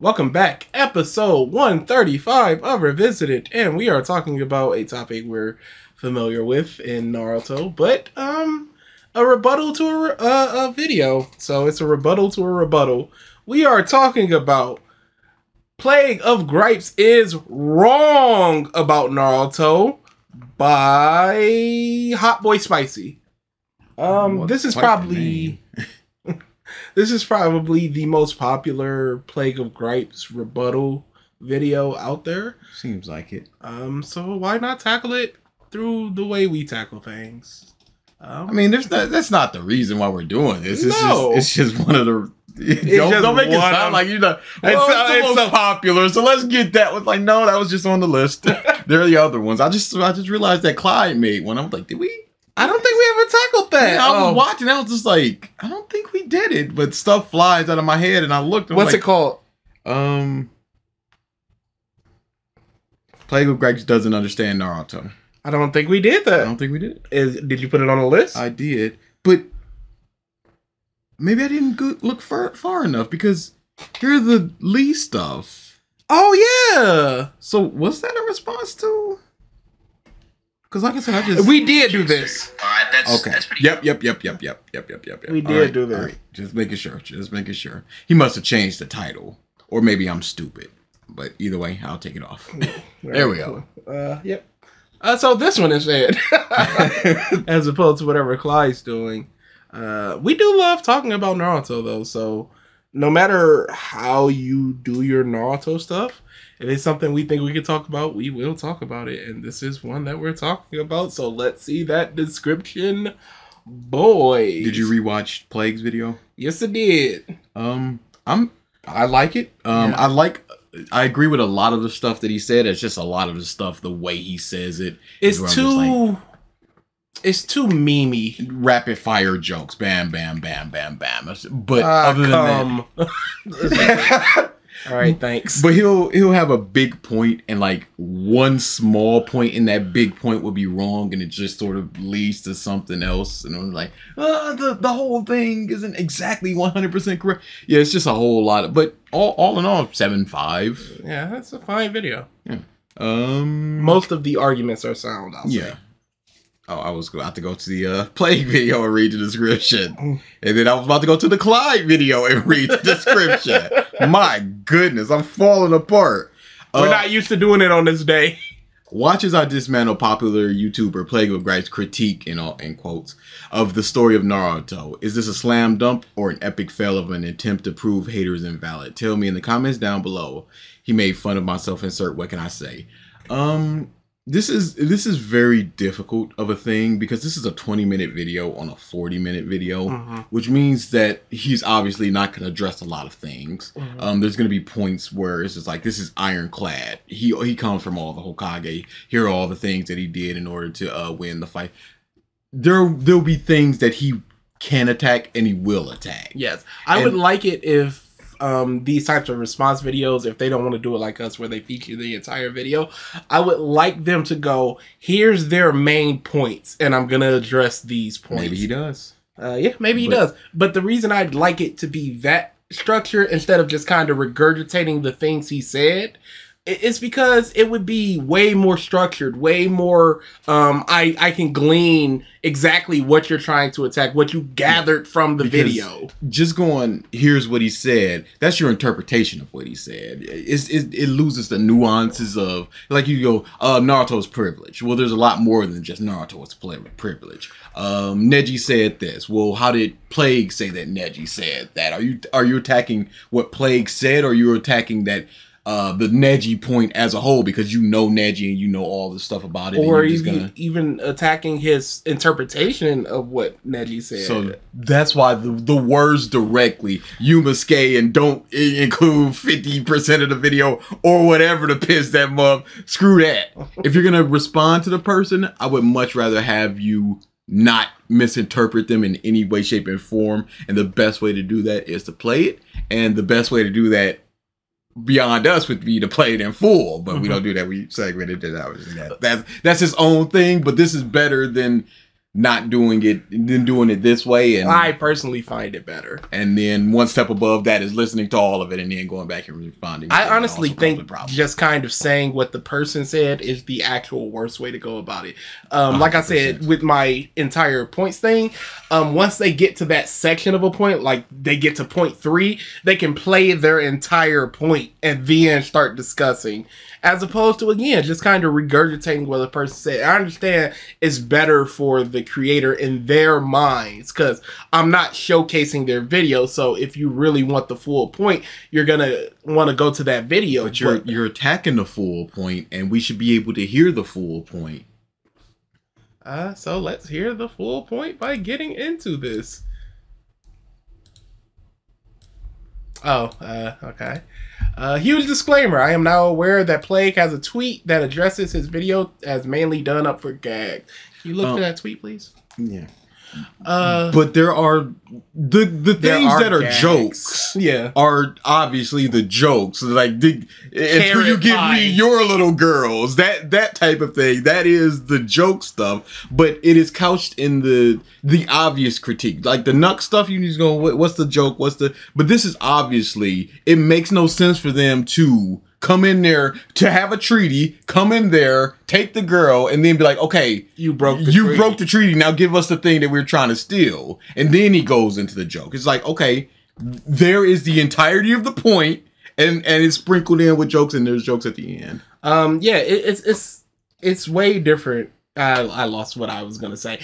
Welcome back, episode 135 of Revisited, and we are talking about a topic we're familiar with in Naruto, but a rebuttal to a video. So it's a rebuttal to a rebuttal. We are talking about Plague of Gripes is wrong about Naruto by HotBoySpicy. This is probably this is probably the most popular Plague of Gripes rebuttal video out there. Seems like it. So why not tackle it through the way we tackle things? I mean, that's not the reason why we're doing this. No. It's just one of the. Don't make it sound like, you know, it's the most popular. So let's get that one. Like, no, that was just on the list. There are the other ones. I just realized that Clyde made one. I was like, did we? I don't think we ever tackled that. Yeah, I was watching. I was just like, I don't think we did it. But stuff flies out of my head, and I looked. And what's it called? Plague of Gripes doesn't understand Naruto. I don't think we did that. I don't think we did it. Did you put it on a list? I did, but maybe I didn't look far enough because here's the Lee stuff. Oh yeah. So was that a response to? Because like I said, we did do this. All right, that's okay. That's pretty. Yep. We did do this. All right. Just making sure. He must have changed the title, or maybe I'm stupid. But either way, I'll take it off. There we go. Yep. So this one is said, as opposed to whatever Clyde's doing. We do love talking about Naruto though, so no matter how you do your Naruto stuff, if it's something we think we can talk about, we will talk about it. And this is one that we're talking about, so let's see that description, boys. Did you rewatch Plague's video? Yes, I did. I like it. Yeah. I agree with a lot of the stuff that he said. It's just a lot of the stuff, the way he says it. It's too memey. Rapid fire jokes. Bam, bam, bam, bam, bam. But other than that. All right, thanks. But he'll have a big point, and like one small point in that big point will be wrong, and it just sort of leads to something else. And I'm like, the whole thing isn't exactly 100% correct. Yeah, it's just a whole lot. But all in all, 7.5. Yeah, that's a fine video. Yeah. Most of the arguments are sound. I'll say. Oh, I was about to go to the Plague video and read the description. And then I was about to go to the Clyde video and read the description. My goodness, I'm falling apart. We're not used to doing it on this day. Watch as I dismantle popular YouTuber Plague of Gripes critique, in quotes, of the story of Naruto. Is this a slam dunk or an epic fail of an attempt to prove haters invalid? Tell me in the comments down below. He made fun of myself. Insert, what can I say? This is very difficult of a thing because this is a 20-minute video on a 40-minute video, which means that he's obviously not going to address a lot of things. There's going to be points where it's just like, this is ironclad. He comes from all the Hokage. Here are all the things that he did in order to win the fight. There'll be things that he can attack and he will attack. Yes, I would like it if these types of response videos, if they don't want to do it like us where they feature the entire video, I would like them to go, here's their main points and I'm gonna address these points. Maybe he does. Yeah, maybe he does. But the reason I'd like it to be that structure instead of just kind of regurgitating the things he said, it's because it would be way more structured, way more, I can glean exactly what you're trying to attack, what you gathered from the video. Just going, here's what he said, that's your interpretation of what he said. It loses the nuances of, like you go, Naruto's privilege. Well, there's a lot more than just Naruto's privilege. Neji said this. Well, how did Plague say that Neji said that? Are you attacking what Plague said, or are you attacking that the Neji point as a whole because you know Neji and you know all the stuff about it? Or even attacking his interpretation of what Neji said. So that's why the words directly, Yumasuke, and don't include 50% of the video or whatever to piss them off. Screw that. If you're going to respond to the person, I would much rather have you not misinterpret them in any way, shape, and form. And the best way to do that is to play it. And the best way to do that beyond us would be to play it in full, but we don't do that. We segmented it out. That's his own thing, but this is better than not doing it, then doing it this way. And I personally find it better. And then one step above that is listening to all of it and then going back and responding. I honestly think just kind of saying what the person said is the actual worst way to go about it. Like I said, with my entire points thing, once they get to that section of a point, like they get to point 3, they can play their entire point and then start discussing. As opposed to, again, just kind of regurgitating what the person said. I understand it's better for the creator in their minds because I'm not showcasing their video. So if you really want the full point, you're going to want to go to that video. But you're attacking the full point, and we should be able to hear the full point. So let's hear the full point by getting into this. Oh, okay. Huge disclaimer. I am now aware that Plague has a tweet that addresses his video as mainly done up for gag. Can you look for that tweet, please? Yeah. But there are the things that are gags. Jokes. Yeah, are obviously the jokes. Like until you give me your little girls, that type of thing. That is the joke stuff. But it is couched in the obvious critique. Like the Nuck stuff, you just go, what's the joke? But this is obviously, it makes no sense for them to come in there to have a treaty, come in there, take the girl, and then be like, okay, you broke the treaty. Now give us the thing that we're trying to steal. And then he goes into the joke. It's like, okay, there is the entirety of the point, and it's sprinkled in with jokes, and there's jokes at the end. Yeah, it's way different. I lost what I was gonna say.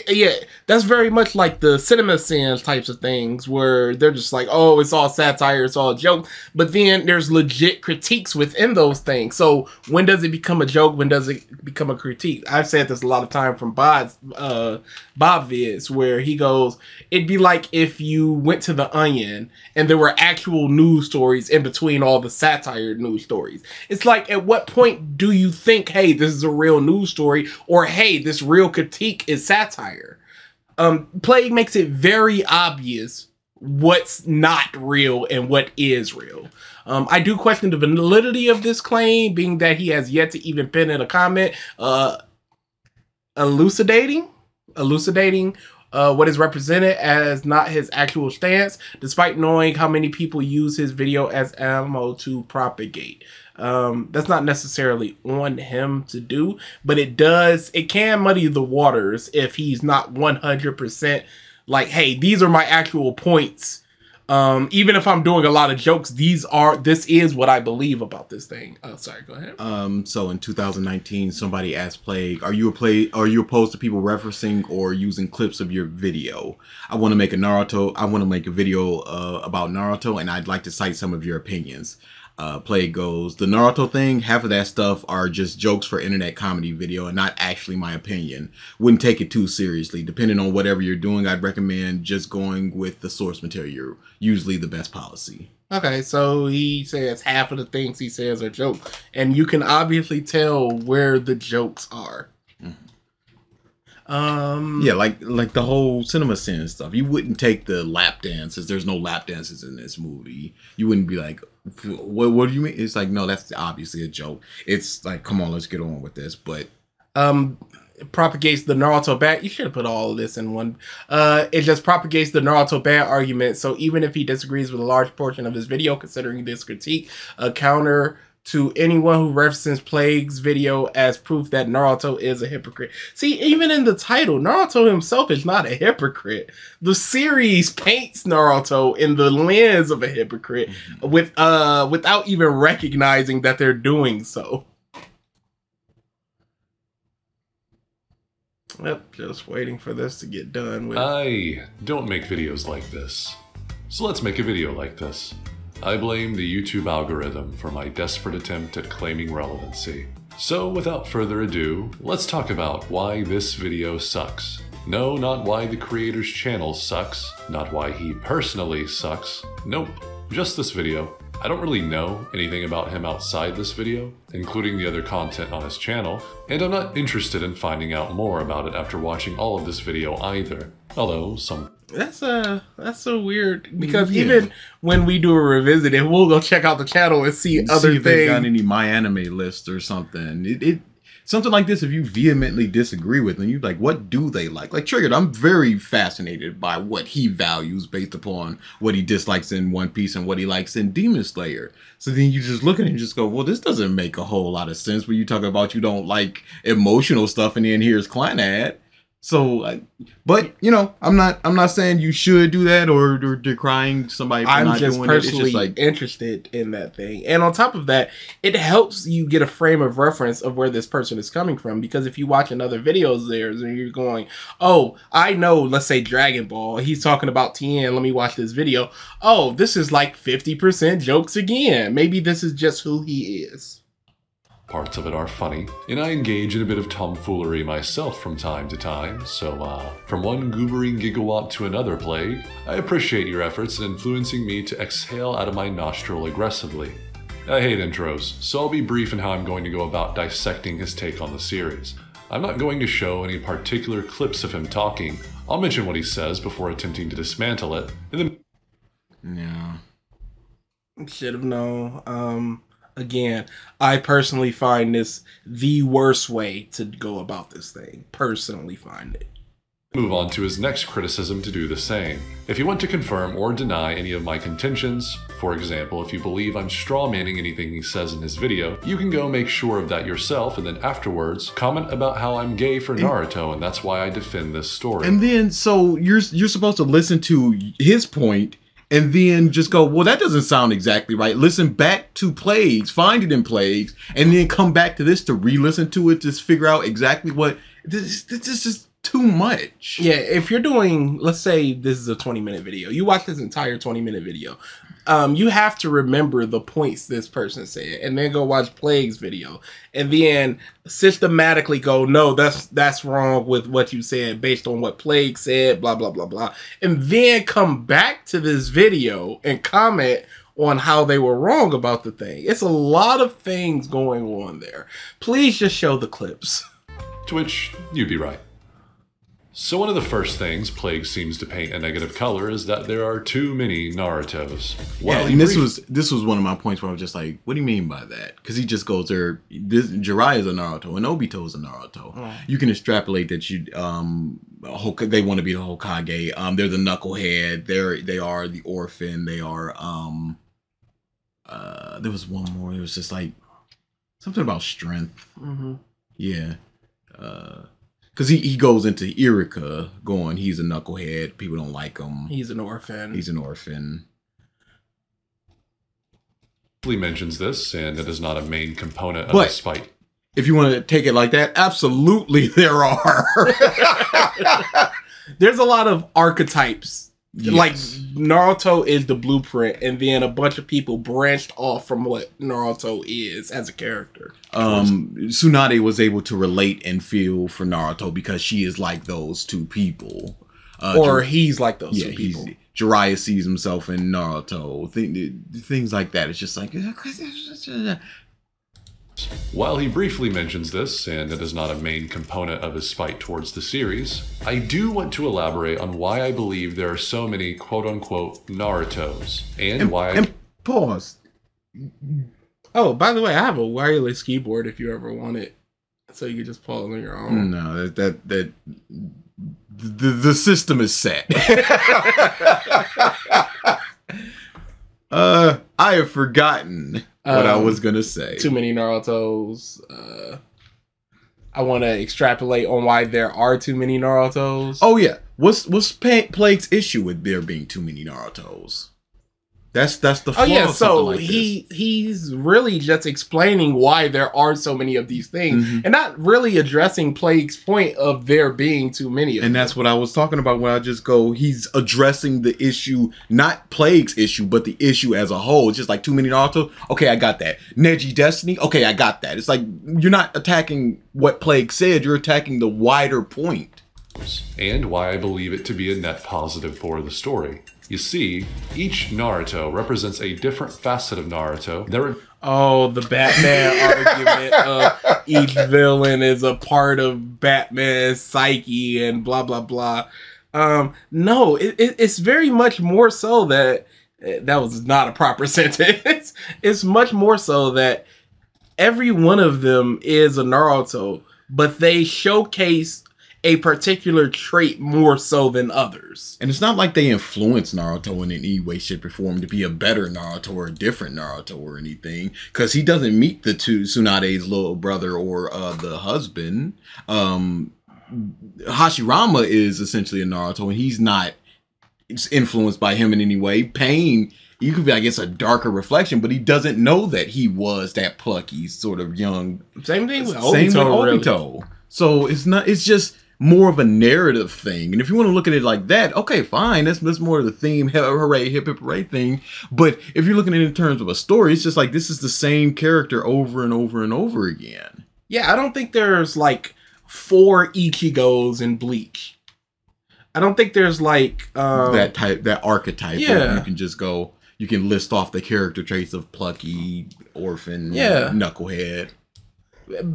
Yeah, that's very much like the cinema sins types of things where they're just like, oh, it's all satire, it's all a joke, but then there's legit critiques within those things. So when does it become a joke? When does it become a critique? I've said this a lot of time from Bob vids where he goes, it'd be like if you went to The Onion and there were actual news stories in between all the satire news stories. It's like, at what point do you think, hey, this is a real news story, or hey, this real critique is satire? Plague makes it very obvious what's not real and what is real. I do question the validity of this claim, being that he has yet to even pin in a comment elucidating what is represented as not his actual stance, despite knowing how many people use his video as ammo to propagate. That's not necessarily on him to do, but it can muddy the waters if he's not 100% like, hey, these are my actual points. Even if I'm doing a lot of jokes, this is what I believe about this thing. Oh, sorry, go ahead. So in 2019, somebody asked Plague, are you opposed to people referencing or using clips of your video? I want to make a video about Naruto, and I'd like to cite some of your opinions. Plague goes, the Naruto thing, half of that stuff are just jokes for internet comedy video and not actually my opinion. Wouldn't take it too seriously. Depending on whatever you're doing, I'd recommend just going with the source material. Usually the best policy. Okay, so he says half of the things he says are jokes, and you can obviously tell where the jokes are. Yeah, like the whole cinema sin stuff. You wouldn't take the lap dances. There's no lap dances in this movie. You wouldn't be like, what do you mean? It's like, no, that's obviously a joke. It's like, come on, let's get on with this. But propagates the Naruto bad. You should have put all of this in one. It just propagates the Naruto bad argument. So even if he disagrees with a large portion of his video, considering this critique a counter to anyone who references Plague's video as proof that Naruto is a hypocrite. See, even in the title, Naruto himself is not a hypocrite. The series paints Naruto in the lens of a hypocrite without even recognizing that they're doing so. Yep, just waiting for this to get done with. I don't make videos like this. So let's make a video like this. I blame the YouTube algorithm for my desperate attempt at claiming relevancy. So without further ado, let's talk about why this video sucks. No, not why the creator's channel sucks, not why he personally sucks. Nope, just this video. I don't really know anything about him outside this video, including the other content on his channel, and I'm not interested in finding out more about it after watching all of this video either. Although some... That's so weird, because even when we do a revisit, we'll go check out the channel and see other things. If they've got any MyAnimeLists or something. something like this, if you vehemently disagree with them, you're like, what do they like? Like Triggered, I'm very fascinated by what he values based upon what he dislikes in One Piece and what he likes in Demon Slayer. So then you just look at it and just go, well, this doesn't make a whole lot of sense when you talk about you don't like emotional stuff and then here's Clannad. So, but you know, I'm not saying you should do that or decrying somebody for not doing it. I'm just personally like interested in that thing, and on top of that, it helps you get a frame of reference of where this person is coming from. Because if you watch another videos of theirs and you're going, "Oh, I know," let's say Dragon Ball, he's talking about Tien. Let me watch this video. Oh, this is like 50% jokes again. Maybe this is just who he is. Parts of it are funny, and I engage in a bit of tomfoolery myself from time to time, so from one goobering gigawop to another, Plague, I appreciate your efforts in influencing me to exhale out of my nostril aggressively. I hate intros, so I'll be brief in how I'm going to go about dissecting his take on the series. I'm not going to show any particular clips of him talking. I'll mention what he says before attempting to dismantle it, and then... Yeah. Should have known. Again, I personally find this the worst way to go about this thing. Personally find it. Move on to his next criticism to do the same. If you want to confirm or deny any of my contentions, for example, if you believe I'm strawmanning anything he says in his video, you can go make sure of that yourself and then afterwards comment about how I'm gay for Naruto and that's why I defend this story. And then, so you're supposed to listen to his point and then just go, well, that doesn't sound exactly right. Listen back to Plagues, find it in Plagues, and then come back to this to re-listen to it to figure out exactly what... This is too much. Yeah, if you're doing... Let's say this is a 20-minute video. You watch this entire 20-minute video. You have to remember the points this person said, and then go watch Plague's video, and then systematically go, no, that's wrong with what you said based on what Plague said, blah, blah, blah, blah. And then come back to this video and comment on how they were wrong about the thing. It's a lot of things going on there. Please just show the clips. To which you'd be right. So one of the first things Plague seems to paint a negative color is that there are too many Narutos. Yeah, and this was one of my points where I was just like, what do you mean by that? Because he just goes there, Jiraiya is a Naruto and Obito is a Naruto. You can extrapolate that they want to be the Hokage. They're the knucklehead. They are the orphan. They are there was one more. It was just like something about strength. Yeah. Because he goes into Irika going, he's a knucklehead. People don't like him. He's an orphan. He's an orphan. He mentions this, and it is not a main component of his fight. If you want to take it like that, absolutely there are. There's a lot of archetypes. Yes. Like, Naruto is the blueprint, and then a bunch of people branched off from what Naruto is as a character. Tsunade was able to relate and feel for Naruto because she is like those two people. Or he's like those two people. Jiraiya sees himself in Naruto. Things like that. It's just like... While he briefly mentions this, and it is not a main component of his fight towards the series, I do want to elaborate on why I believe there are so many quote-unquote Narutos, and why... And pause. Oh, by the way, I have a wireless keyboard if you ever want it, so you can just pause on your own. No, the system is set. I have forgotten what I was gonna say. Too many Narutos. I want to extrapolate on why there are too many Narutos. Oh yeah, what's Plague's issue with there being too many Narutos? That's the flaw. Oh yeah, so like he's really just explaining why there are so many of these things, and not really addressing Plague's point of there being too many of them. And that's what I was talking about when I just go, he's addressing the issue, not Plague's issue, but the issue as a whole. It's just like too many Naruto. Okay, I got that. Neji Destiny. Okay, I got that. It's like you're not attacking what Plague said, you're attacking the wider point. And why I believe it to be a net positive for the story. You see, each Naruto represents a different facet of Naruto. The Batman argument of each villain is a part of Batman's psyche and blah, blah, blah. No, it's very much more so that... That was not a proper sentence. It's much more so that every one of them is a Naruto, but they showcase a particular trait more so than others. And it's not like they influence Naruto in any way, shape, or form to be a better Naruto or a different Naruto or anything. Because he doesn't meet the two Tsunade's little brother or the husband. Hashirama is essentially a Naruto, and he's not influenced by him in any way. Pain, you could be, I guess, a darker reflection, but he doesn't know that he was that plucky sort of young. Same thing with Obito. Really. So it's just more of a narrative thing. And if you want to look at it like that, okay, fine. That's more of the theme, hooray, hip hip hooray thing. But if you're looking at it in terms of a story, it's just like this is the same character over and over and over again. Yeah, I don't think there's like 4 Ichigos in Bleach. I don't think there's like that archetype. Yeah. Where you can just go, you can list off the character traits of plucky, orphan, knucklehead.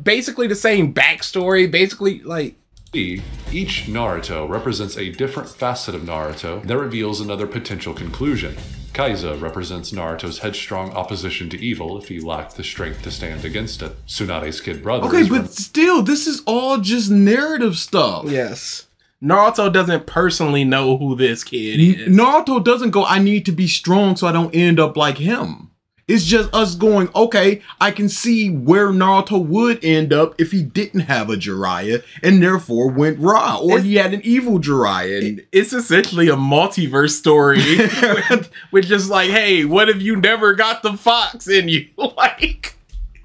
Basically the same backstory. Basically, like, each Naruto represents a different facet of Naruto that reveals another potential conclusion. Kaiza represents Naruto's headstrong opposition to evil if he lacked the strength to stand against it. Tsunade's kid brother. Okay, but still, this is all just narrative stuff. Yes. Naruto doesn't personally know who this kid is. Naruto doesn't go, I need to be strong so I don't end up like him. It's just us going, okay, I can see where Naruto would end up if he didn't have a Jiraiya and therefore went raw, or he had an evil Jiraiya. It's essentially a multiverse story with just like, hey, what if you never got the fox in you? Like,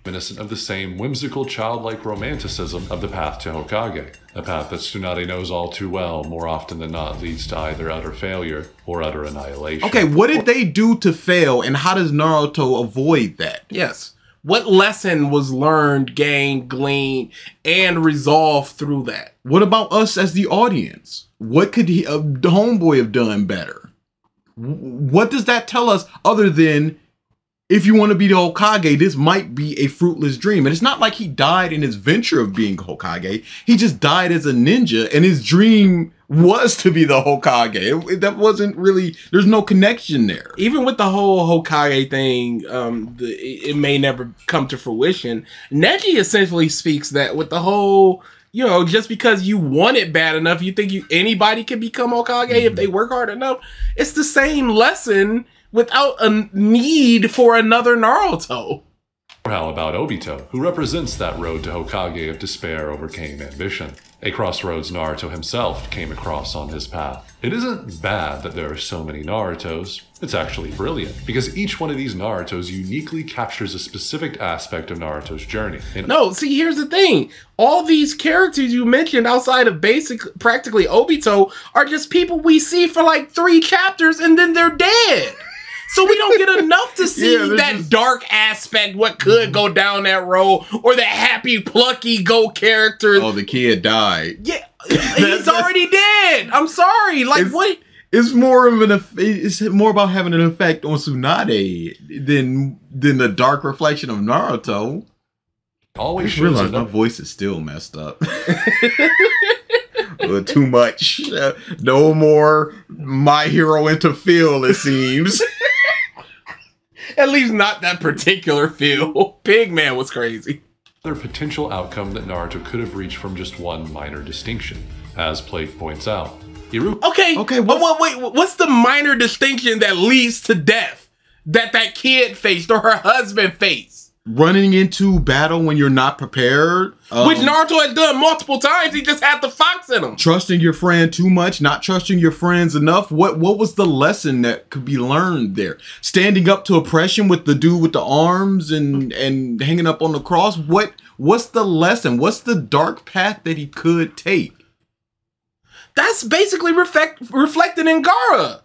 reminiscent of the same whimsical childlike romanticism of the path to Hokage, a path that Tsunade knows all too well more often than not leads to either utter failure or utter annihilation. Okay, what did they do to fail, and how does Naruto avoid that? Yes. What lesson was learned, gained, gleaned, and resolved through that? What about us as the audience? What could the homeboy have done better? What does that tell us other than, if you want to be the Hokage, this might be a fruitless dream? And it's not like he died in his venture of being Hokage. He just died as a ninja, and his dream was to be the Hokage. That wasn't really, there's no connection there. Even with the whole Hokage thing, it may never come to fruition. Neji essentially speaks that with the whole, you know, just because you want it bad enough, you think anybody can become Hokage if they work hard enough. It's the same lesson without a need for another Naruto. How about Obito, who represents that road to Hokage if despair overcame ambition? A crossroads Naruto himself came across on his path. It isn't bad that there are so many Narutos. It's actually brilliant, because each one of these Narutos uniquely captures a specific aspect of Naruto's journey. No, see, here's the thing. All these characters you mentioned outside of practically Obito are just people we see for like 3 chapters and then they're dead. So we don't get enough to see that dark aspect, what could go down that road, or that happy, plucky go character. Oh, the kid died. Yeah, he's already dead. I'm sorry. Like, what? It's more of it's more about having an effect on Tsunade than the dark reflection of Naruto. Always shows realize my voice is still messed up. Too much. No more My Hero into Phil, it seems. At least not that particular Phil. Pigman was crazy. Another potential outcome that Naruto could have reached from just one minor distinction, as Plague points out. Okay, what's the minor distinction that leads to death that kid faced or her husband faced? Running into battle when you're not prepared. Which Naruto has done multiple times. He just had the fox in him. Trusting your friend too much, not trusting your friends enough. What was the lesson that could be learned there? Standing up to oppression with the dude with the arms and hanging up on the cross. What's the lesson? What's the dark path that he could take? That's basically reflected in Gaara.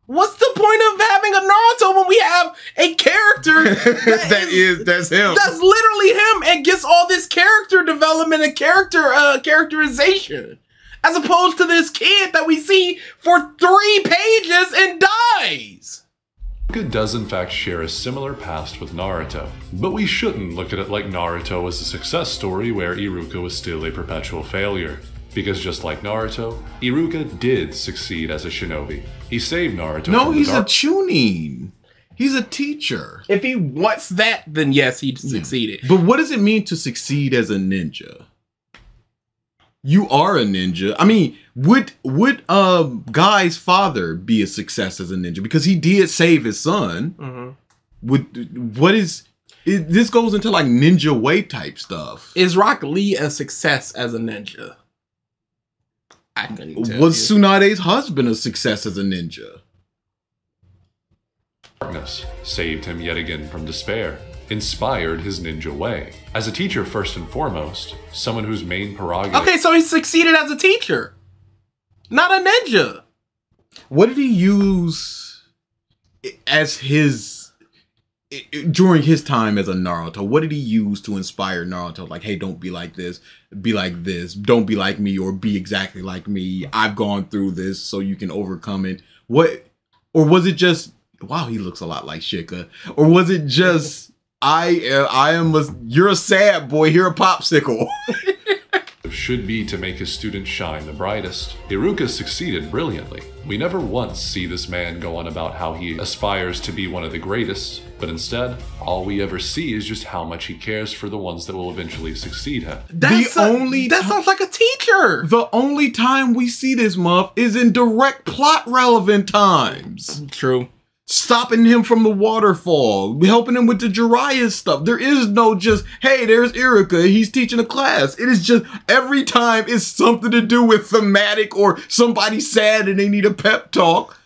What's the point of having a Naruto when we have a character that's him? That's literally him and gets all this character development and characterization. As opposed to this kid that we see for 3 pages and dies. Iruka does in fact share a similar past with Naruto, but we shouldn't look at it like Naruto was a success story where Iruka was still a perpetual failure. Because just like Naruto, Iruka did succeed as a shinobi. He saved Naruto. No, he's a chunin. He's a teacher. If he wants that, then yes, he succeeded. But what does it mean to succeed as a ninja? You are a ninja. I mean, would Guy's father be a success as a ninja? Because he did save his son. This goes into like ninja way type stuff. Is Rock Lee a success as a ninja? I couldn't tell Was Tsunade's husband a success as a ninja? Darkness saved him yet again from despair, inspired his ninja way. As a teacher first and foremost, someone whose main prerogative... Okay, so he succeeded as a teacher, not a ninja. What did he use as his... during his time as a Naruto? What did he use to inspire Naruto? Like, hey, don't be like this, be like this, don't be like me, or be exactly like me. I've gone through this so you can overcome it. What, or was it just... wow, he looks a lot like Shika. Or was it just, you're a sad boy, you're a popsicle. should be to make his students shine the brightest. Iruka succeeded brilliantly. We never once see this man go on about how he aspires to be one of the greatest, but instead, all we ever see is just how much he cares for the ones that will eventually succeed him. That sounds like a teacher. The only time we see this muff is in direct plot relevant times. True. Stopping him from the waterfall, helping him with the Jiraiya stuff. There is no just, hey, there's Iruka, he's teaching a class. It is just, every time it's something to do with thematic or somebody sad and they need a pep talk.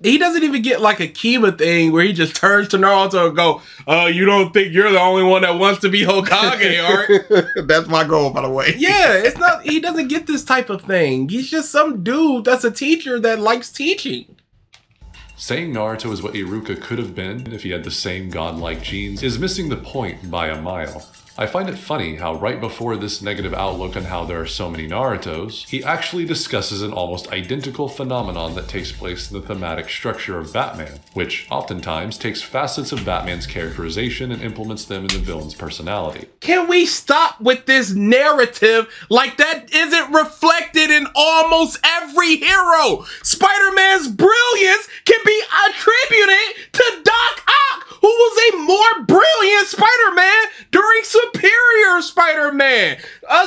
He doesn't even get like a Kiba thing where he just turns to Naruto and go, you don't think you're the only one that wants to be Hokage, Art? That's my goal, by the way. Yeah, it's not, he doesn't get this type of thing. He's just some dude that's a teacher that likes teaching. Saying Naruto is what Iruka could have been if he had the same godlike genes is missing the point by a mile. I find it funny how right before this negative outlook on how there are so many Narutos, he actually discusses an almost identical phenomenon that takes place in the thematic structure of Batman, which oftentimes takes facets of Batman's characterization and implements them in the villain's personality. Can we stop with this narrative like that isn't reflected in almost every hero? Spider-Man's brilliance can be attributed to Doc Ock, who was a more brilliant Spider-Man during Superior Spider-Man.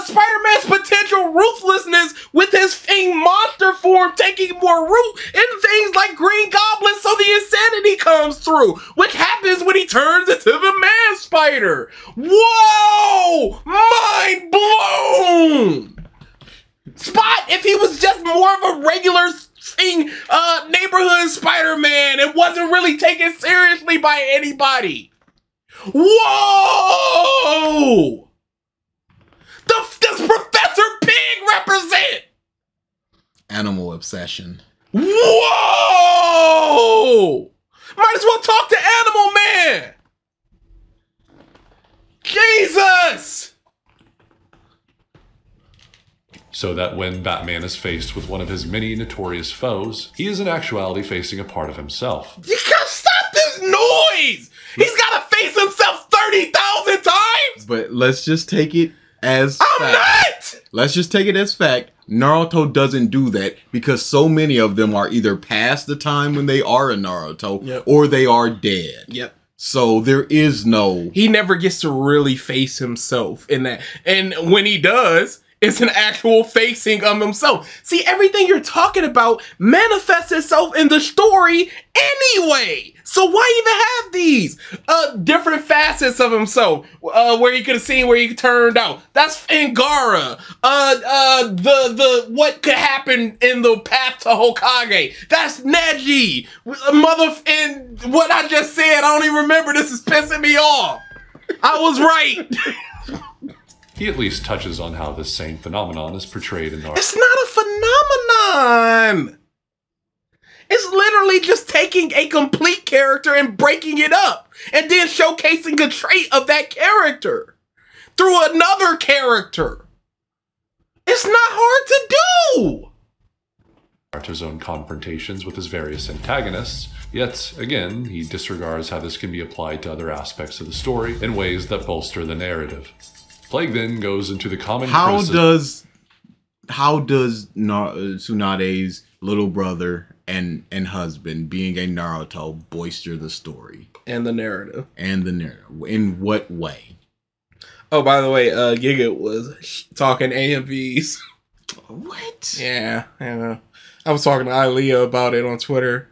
Spider-Man's potential ruthlessness with his Fiend monster form taking more root in things like Green Goblin, so the insanity comes through, which happens when he turns into the Man Spider. Whoa! Mind blown! Spot, if he was just more of a regular neighborhood Spider-Man and wasn't really taken seriously by anybody. Whoa! Does Professor Pig represent? Animal obsession. Whoa! Might as well talk to Animal Man. Jesus! So that when Batman is faced with one of his many notorious foes, he is in actuality facing a part of himself. You gotta stop this noise! He's gotta face himself 30,000 times! But let's just take it as fact. not! Let's just take it as fact. Naruto doesn't do that because so many of them are either past the time when they are a Naruto or they are dead. Yep. So there is no... He never gets to really face himself in that. And when he does... it's an actual facing of himself. See, everything you're talking about manifests itself in the story anyway. So why even have these different facets of himself where you could have seen where he turned out? That's Angara. The what could happen in the path to Hokage. That's Neji. And what I just said, I don't even remember. This is pissing me off. I was right. He at least touches on how this same phenomenon is portrayed in Naruto. It's not a phenomenon! It's literally just taking a complete character and breaking it up, and then showcasing a trait of that character through another character. It's not hard to do! Naruto's own confrontations with his various antagonists, yet again, he disregards how this can be applied to other aspects of the story in ways that bolster the narrative. Plague then goes into the common How does Tsunade's little brother and husband, being a Naruto, bolster the story and the narrative. In what way? Oh, by the way, Giga was talking AMVs. What? Yeah. I was talking to Ilea about it on Twitter.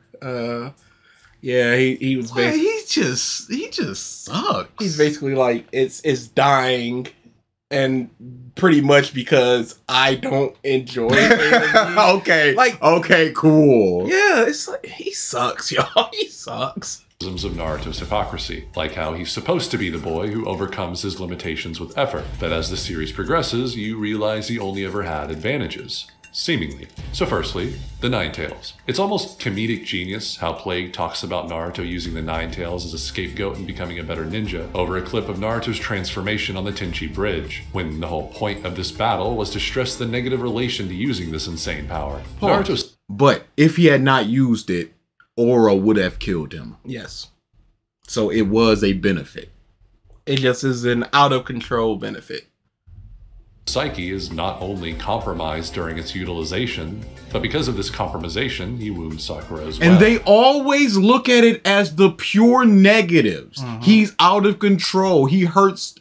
Yeah, he was basically... He just sucks. He's basically like, it's dying, and pretty much because I don't enjoy it. Okay, cool. Yeah, it's like, he sucks, y'all. He sucks. Of Naruto's hypocrisy, like how he's supposed to be the boy who overcomes his limitations with effort, but as the series progresses, you realize he only ever had advantages. Seemingly. So firstly, the Nine Tails. It's almost comedic genius how Plague talks about Naruto using the Nine Tails as a scapegoat and becoming a better ninja over a clip of Naruto's transformation on the Tenchi Bridge, when the whole point of this battle was to stress the negative relation to using this insane power. Naruto's... But if he had not used it, Aura would have killed him. Yes. So it was a benefit. It just is an out of control benefit. Psyche is not only compromised during its utilization, but because of this compromisation, he wounds Sakura as well. And they always look at it as the pure negatives. He's out of control. He hurts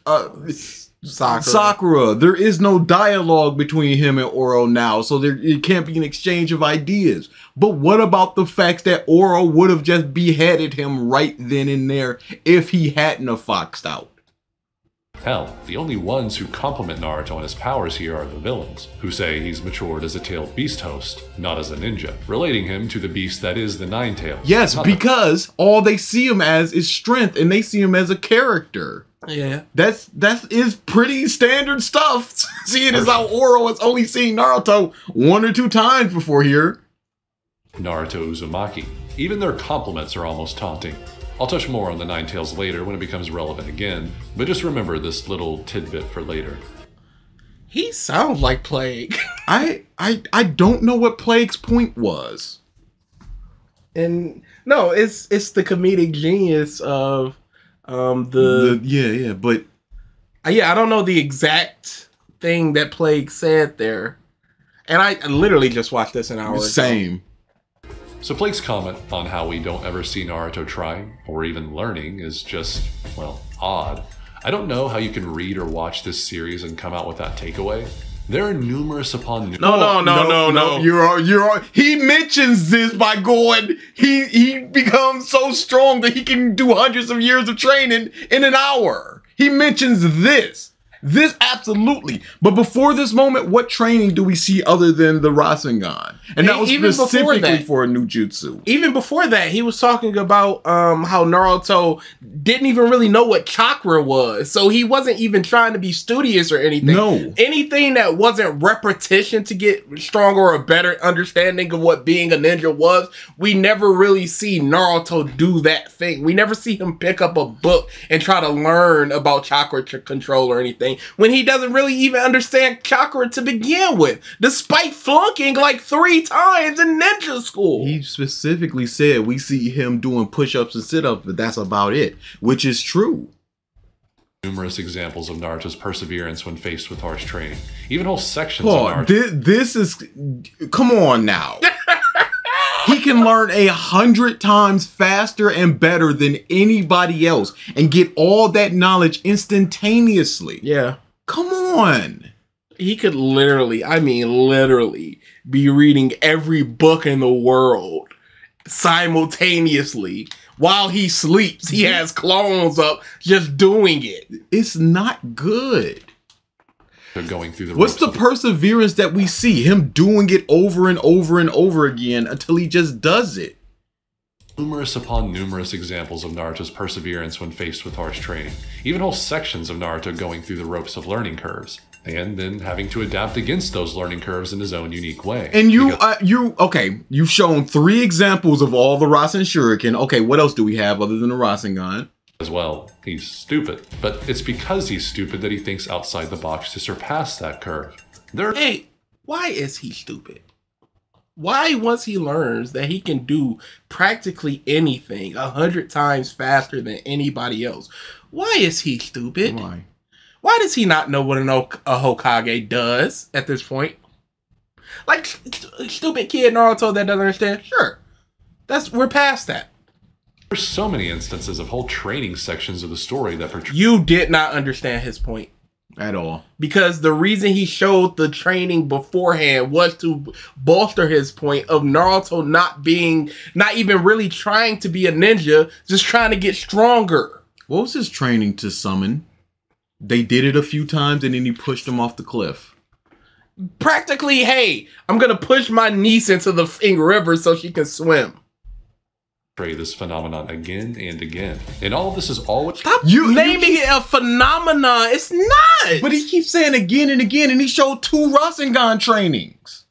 Sakura. There is no dialogue between him and Oro now, so it can't be an exchange of ideas. But what about the fact that Oro would have just beheaded him right then and there if he hadn't have foxed out? Hell, the only ones who compliment Naruto on his powers here are the villains, who say he's matured as a tailed beast host, not as a ninja, relating him to the beast that is the Nine Tails. Yes, because all they see him as is strength, and they see him as a character. Yeah. That is pretty standard stuff. Seeing as how Oro has only seen Naruto 1 or 2 times before here. Naruto Uzumaki. Even their compliments are almost taunting. I'll touch more on the Nine Tails later when it becomes relevant again, but just remember this little tidbit for later. He sounds like Plague. I don't know what Plague's point was. And no, it's the comedic genius of but I don't know the exact thing that Plague said there. And I literally just watched this an hour ago. Same. So Plague's comment on how we don't ever see Naruto trying, or even learning, is just, well, odd. I don't know how you can read or watch this series and come out with that takeaway. There are numerous upon numerous... No. You're he mentions this by going, he becomes so strong that he can do hundreds of years of training in an hour. He mentions this. This absolutely. But before this moment, what training do we see other than the Rasengan? And that was specifically for a new jutsu. Even before that, he was talking about how Naruto didn't even really know what chakra was. So he wasn't even trying to be studious or anything. No. Anything that wasn't repetition to get stronger or a better understanding of what being a ninja was, we never really see Naruto do that thing. We never see him pick up a book and try to learn about chakra control or anything, when he doesn't really even understand chakra to begin with, despite flunking like 3 times in ninja school. He specifically said we see him doing push-ups and sit-ups, but that's about it, which is true. Numerous examples of Naruto's perseverance when faced with harsh training. Even whole sections of Naruto. This is... Come on now. He can learn 100 times faster and better than anybody else and get all that knowledge instantaneously. Yeah. Come on. He could literally be reading every book in the world simultaneously. While he sleeps, he has clones up just doing it. It's not good. They're going through the What's the perseverance that we see? Him doing it over and over and over again until he just does it. Numerous upon numerous examples of Naruto's perseverance when faced with harsh training. Even whole sections of Naruto going through the ropes of learning curves. And then having to adapt against those learning curves in his own unique way. And you've shown 3 examples of all the Rasen Shuriken. Okay, what else do we have other than the Rasengan? As well, he's stupid. But it's because he's stupid that he thinks outside the box to surpass that curve. Hey, why is he stupid? Why, once he learns that he can do practically anything 100 times faster than anybody else, why is he stupid? Why does he not know what a Hokage does at this point? Like, stupid kid Naruto that doesn't understand? Sure. We're past that. There's so many instances of whole training sections of the story that portray. You did not understand his point. At all. Because the reason he showed the training beforehand was to bolster his point of Naruto not even really trying to be a ninja, just trying to get stronger. What was his training to summon? They did it a few times and then he pushed him off the cliff. Practically, hey, I'm going to push my niece into the river so she can swim. This phenomenon again and again. And all of this is always... Stop naming it a phenomenon. It's not. But he keeps saying again and again, and he showed 2 Rasengan trainings.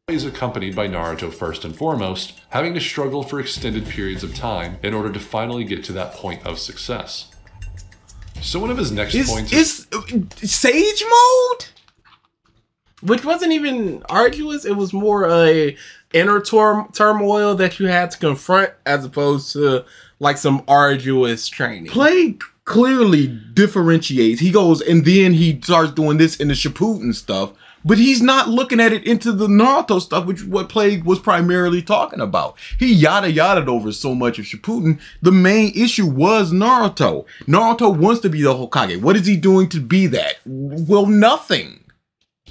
Is accompanied by Naruto first and foremost, having to struggle for extended periods of time in order to finally get to that point of success. So one of his next points is... Sage mode? Which wasn't even arduous. It was more a inner turmoil that you had to confront as opposed to like some arduous training. Plague clearly differentiates. He goes and then he starts doing this in the Shippuden stuff, but he's not looking at it into the Naruto stuff, which is what Plague was primarily talking about. He yada-yada'd over so much of Shippuden. The main issue was Naruto. Naruto wants to be the Hokage. What is he doing to be that? Well, nothing.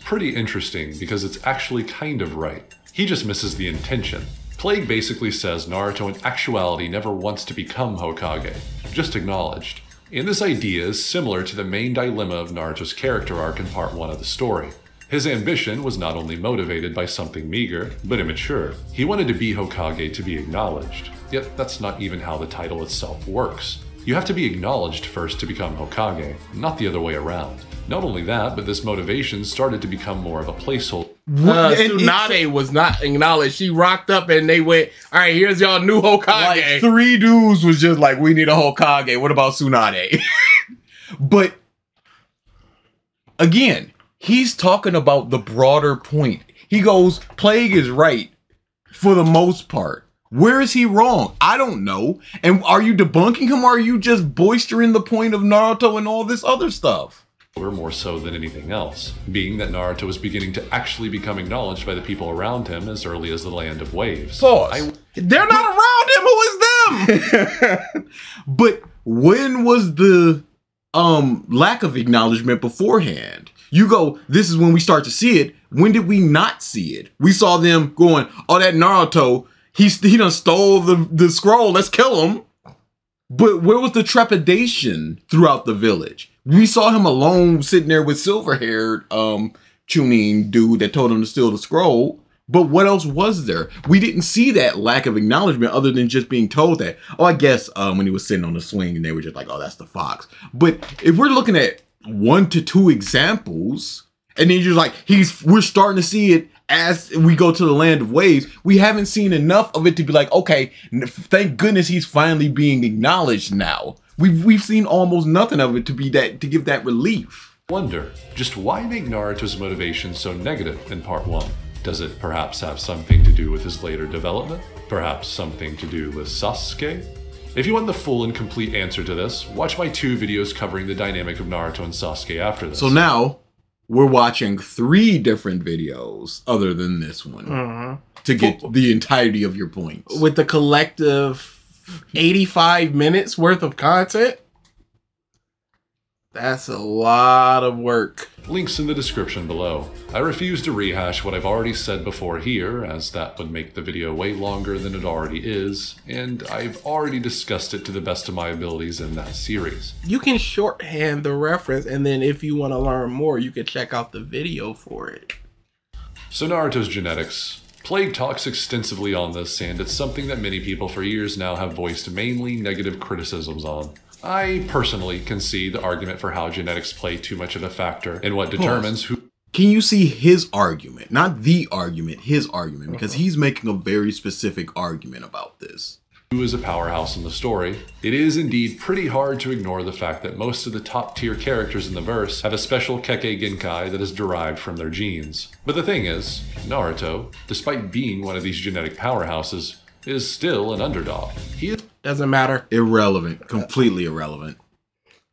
Pretty interesting because it's actually kind of right. He just misses the intention. Plague basically says Naruto in actuality never wants to become Hokage, just acknowledged. And this idea is similar to the main dilemma of Naruto's character arc in part 1 of the story. His ambition was not only motivated by something meager, but immature. He wanted to be Hokage to be acknowledged, yet that's not even how the title itself works. You have to be acknowledged first to become Hokage, not the other way around. Not only that, but this motivation started to become more of a placeholder. Tsunade was not acknowledged. She rocked up and they went, all right, here's y'all new Hokage. Like 3 dudes was just like, we need a Hokage. What about Tsunade? But again, he's talking about the broader point. He goes, Plague is right for the most part. Where is he wrong? I don't know. And are you debunking him or are you just boistering the point of Naruto and all this other stuff? More so than anything else, being that Naruto was beginning to actually become acknowledged by the people around him as early as the Land of Waves. Pause. They're not around him. Who is them? But when was the lack of acknowledgement beforehand? You go, this is when we start to see it. When did we not see it? We saw them going, oh, that Naruto, he done stole the scroll. Let's kill him. But where was the trepidation throughout the village? We saw him alone sitting there with silver-haired Chunin dude that told him to steal the scroll. But what else was there? We didn't see that lack of acknowledgement other than just being told that. Oh, I guess when he was sitting on the swing and they were just like, oh, that's the fox. But if we're looking at 1 to 2 examples, and then you're like, we're starting to see it as we go to the Land of Waves, we haven't seen enough of it to be like, okay, thank goodness he's finally being acknowledged now. We've seen almost nothing of it to give that relief. Wonder, just why make Naruto's motivation so negative in part 1? Does it perhaps have something to do with his later development? Perhaps something to do with Sasuke? If you want the full and complete answer to this, watch my 2 videos covering the dynamic of Naruto and Sasuke after this. So now, we're watching 3 different videos other than this one to get the entirety of your points. With the collective 85 minutes worth of content? That's a lot of work. Links in the description below. I refuse to rehash what I've already said before here, as that would make the video way longer than it already is, and I've already discussed it to the best of my abilities in that series. You can shorthand the reference, and then if you want to learn more, you can check out the video for it. So Naruto's genetics. Plague talks extensively on this, and it's something that many people for years now have voiced mainly negative criticisms on. I personally can see the argument for how genetics play too much of a factor in what determines who... Can you see his argument? Not the argument, his argument, because he's making a very specific argument about this. Who is a powerhouse in the story. It is indeed pretty hard to ignore the fact that most of the top tier characters in the verse have a special Kekkei Genkai that is derived from their genes. But the thing is, Naruto, despite being one of these genetic powerhouses, is still an underdog. He is... Doesn't matter. Irrelevant. Completely irrelevant.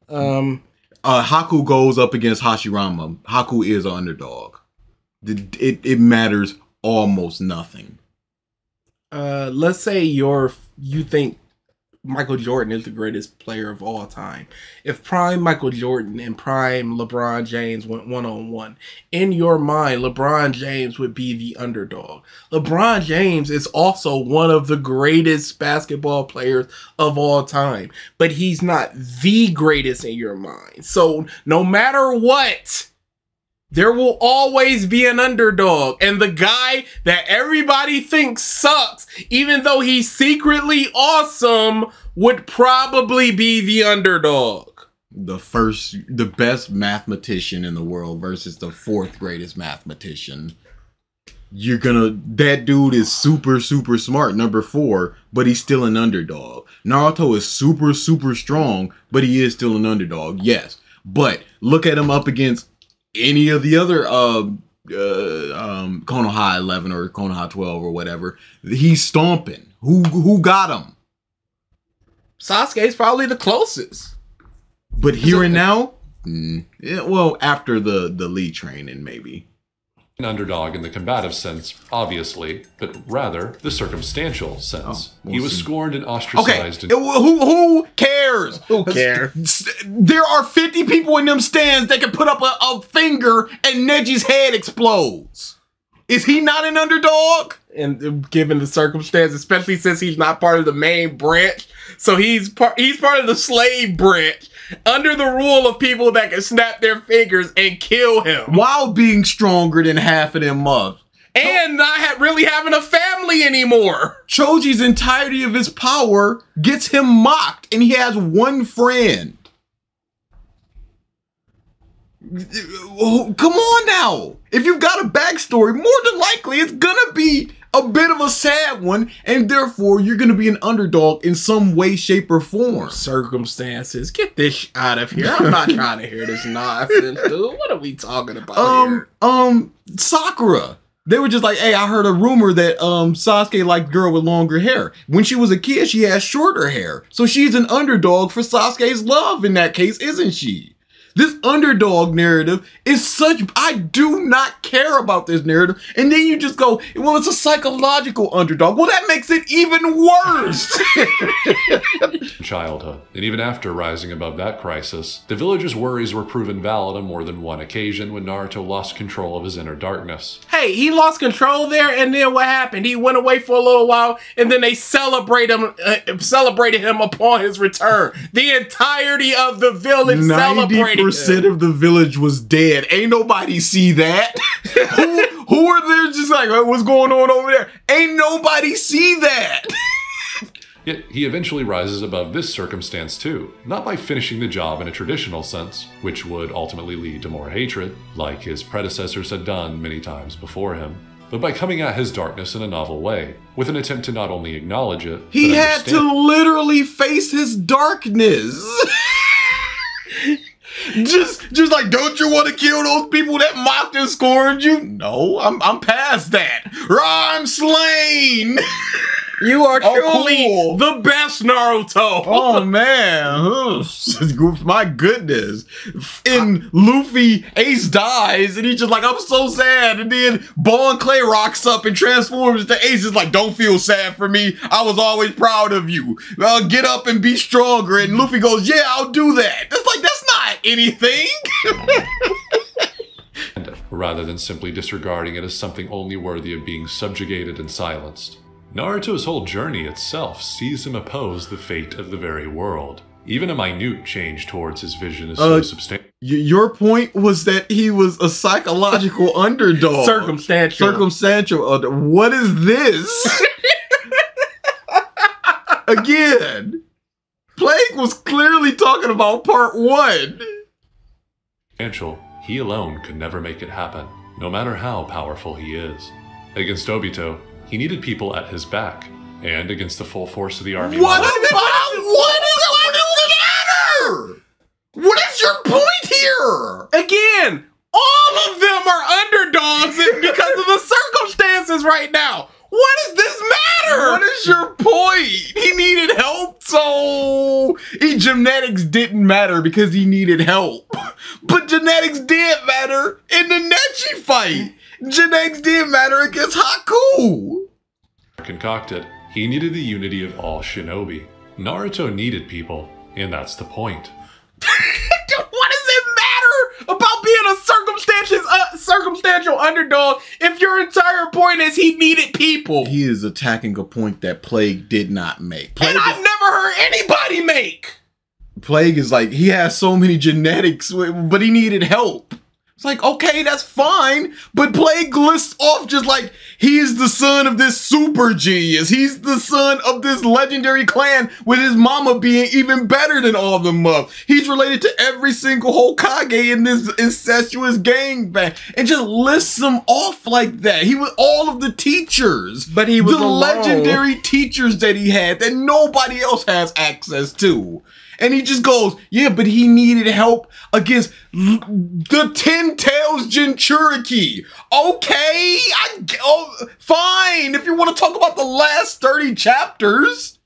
Haku goes up against Hashirama. Haku is an underdog. It matters almost nothing. let's say you think Michael Jordan is the greatest player of all time. If prime Michael Jordan and prime LeBron James went one-on-one, in your mind, LeBron James would be the underdog. LeBron James is also one of the greatest basketball players of all time, but he's not the greatest in your mind. So no matter what, there will always be an underdog, and the guy that everybody thinks sucks, even though he's secretly awesome, would probably be the underdog. The best mathematician in the world versus the fourth greatest mathematician. That dude is super, super smart, number 4, but he's still an underdog. Naruto is super, super strong, but he is still an underdog, yes. But look at him up against any of the other Konoha 11 or Konoha 12 or whatever. He's stomping. Who got him? Sasuke's probably the closest. But here and now, yeah, well, after the Lee training, maybe. An underdog in the combative sense, obviously, but rather the circumstantial sense. He was scorned and ostracized. Okay, who cares? Who cares? There are 50 people in them stands that can put up a finger and Neji's head explodes. Is he not an underdog? And given the circumstance, especially since he's not part of the main branch, so he's part of the slave branch, under the rule of people that can snap their fingers and kill him. While being stronger than half of them mugs. And not really having a family anymore. Choji's entirety of his power gets him mocked, and he has one friend. Come on now. If you've got a backstory, more than likely it's gonna be a bit of a sad one, and therefore you're gonna be an underdog in some way, shape, or form. Circumstances. Get this out of here. I'm not trying to hear this nonsense, dude. What are we talking about here? Sakura. They were just like, hey, I heard a rumor that Sasuke liked girl with longer hair. When she was a kid, she had shorter hair. So she's an underdog for Sasuke's love in that case, isn't she? This underdog narrative is such, I do not care about this narrative. And then you just go, well, it's a psychological underdog. Well, that makes it even worse. Childhood. And even after rising above that crisis, the villagers' worries were proven valid on more than one occasion when Naruto lost control of his inner darkness. Hey, he lost control there, and then what happened? He went away for a little while, and then they celebrated him upon his return. The entirety of the village celebrated him. 90% of the village was dead. Ain't nobody see that. who are there just like, what's going on over there? Ain't nobody see that. Yet he eventually rises above this circumstance too, not by finishing the job in a traditional sense, which would ultimately lead to more hatred, like his predecessors had done many times before him, but by coming at his darkness in a novel way, with an attempt to not only acknowledge it, he had to literally face his darkness. Just like, don't you want to kill those people that mocked and scorned you? No, I'm past that. I'm slain. You are truly the best Naruto. Oh man, my goodness. And Luffy, Ace dies, and he's just like, I'm so sad. And then Bon Clay rocks up and transforms into Ace. Is like, don't feel sad for me. I was always proud of you. Get up and be stronger. And Luffy goes, yeah, I'll do that. It's like, that's not anything. Rather than simply disregarding it as something only worthy of being subjugated and silenced. Naruto's whole journey itself sees him oppose the fate of the very world. Even a minute change towards his vision is so substantial. Your point was that he was a psychological underdog. Circumstantial. What is this? Again, Plague was clearly talking about part 1. He alone could never make it happen, no matter how powerful he is. Against Obito, he needed people at his back, and against the full force of the army. What does it matter? What is your point here? Again, all of them are underdogs because of the circumstances right now. What does this matter? What is your point? He needed help, so genetics didn't matter because he needed help. But genetics did matter in the Nechi fight. Genetics did matter against Haku. concocted, he needed the unity of all shinobi. Naruto needed people, and that's the point. What does it matter about being a circumstantial underdog if your entire point is he needed people? He is attacking a point that Plague did not make. And I've never heard anybody make. Plague is like, he has so many genetics, but he needed help. It's like, okay, that's fine. But Plague lists off just like, he's the son of this super genius. He's the son of this legendary clan with his mama being even better than all of them up. He's related to every single Hokage in this incestuous gangbang. And just lists them off like that. He was all of the teachers. But he was the alone. Legendary teachers that he had that nobody else has access to. And he just goes, yeah, but he needed help against the Ten Tails Jinchuriki. Okay, fine. If you want to talk about the last 30 chapters.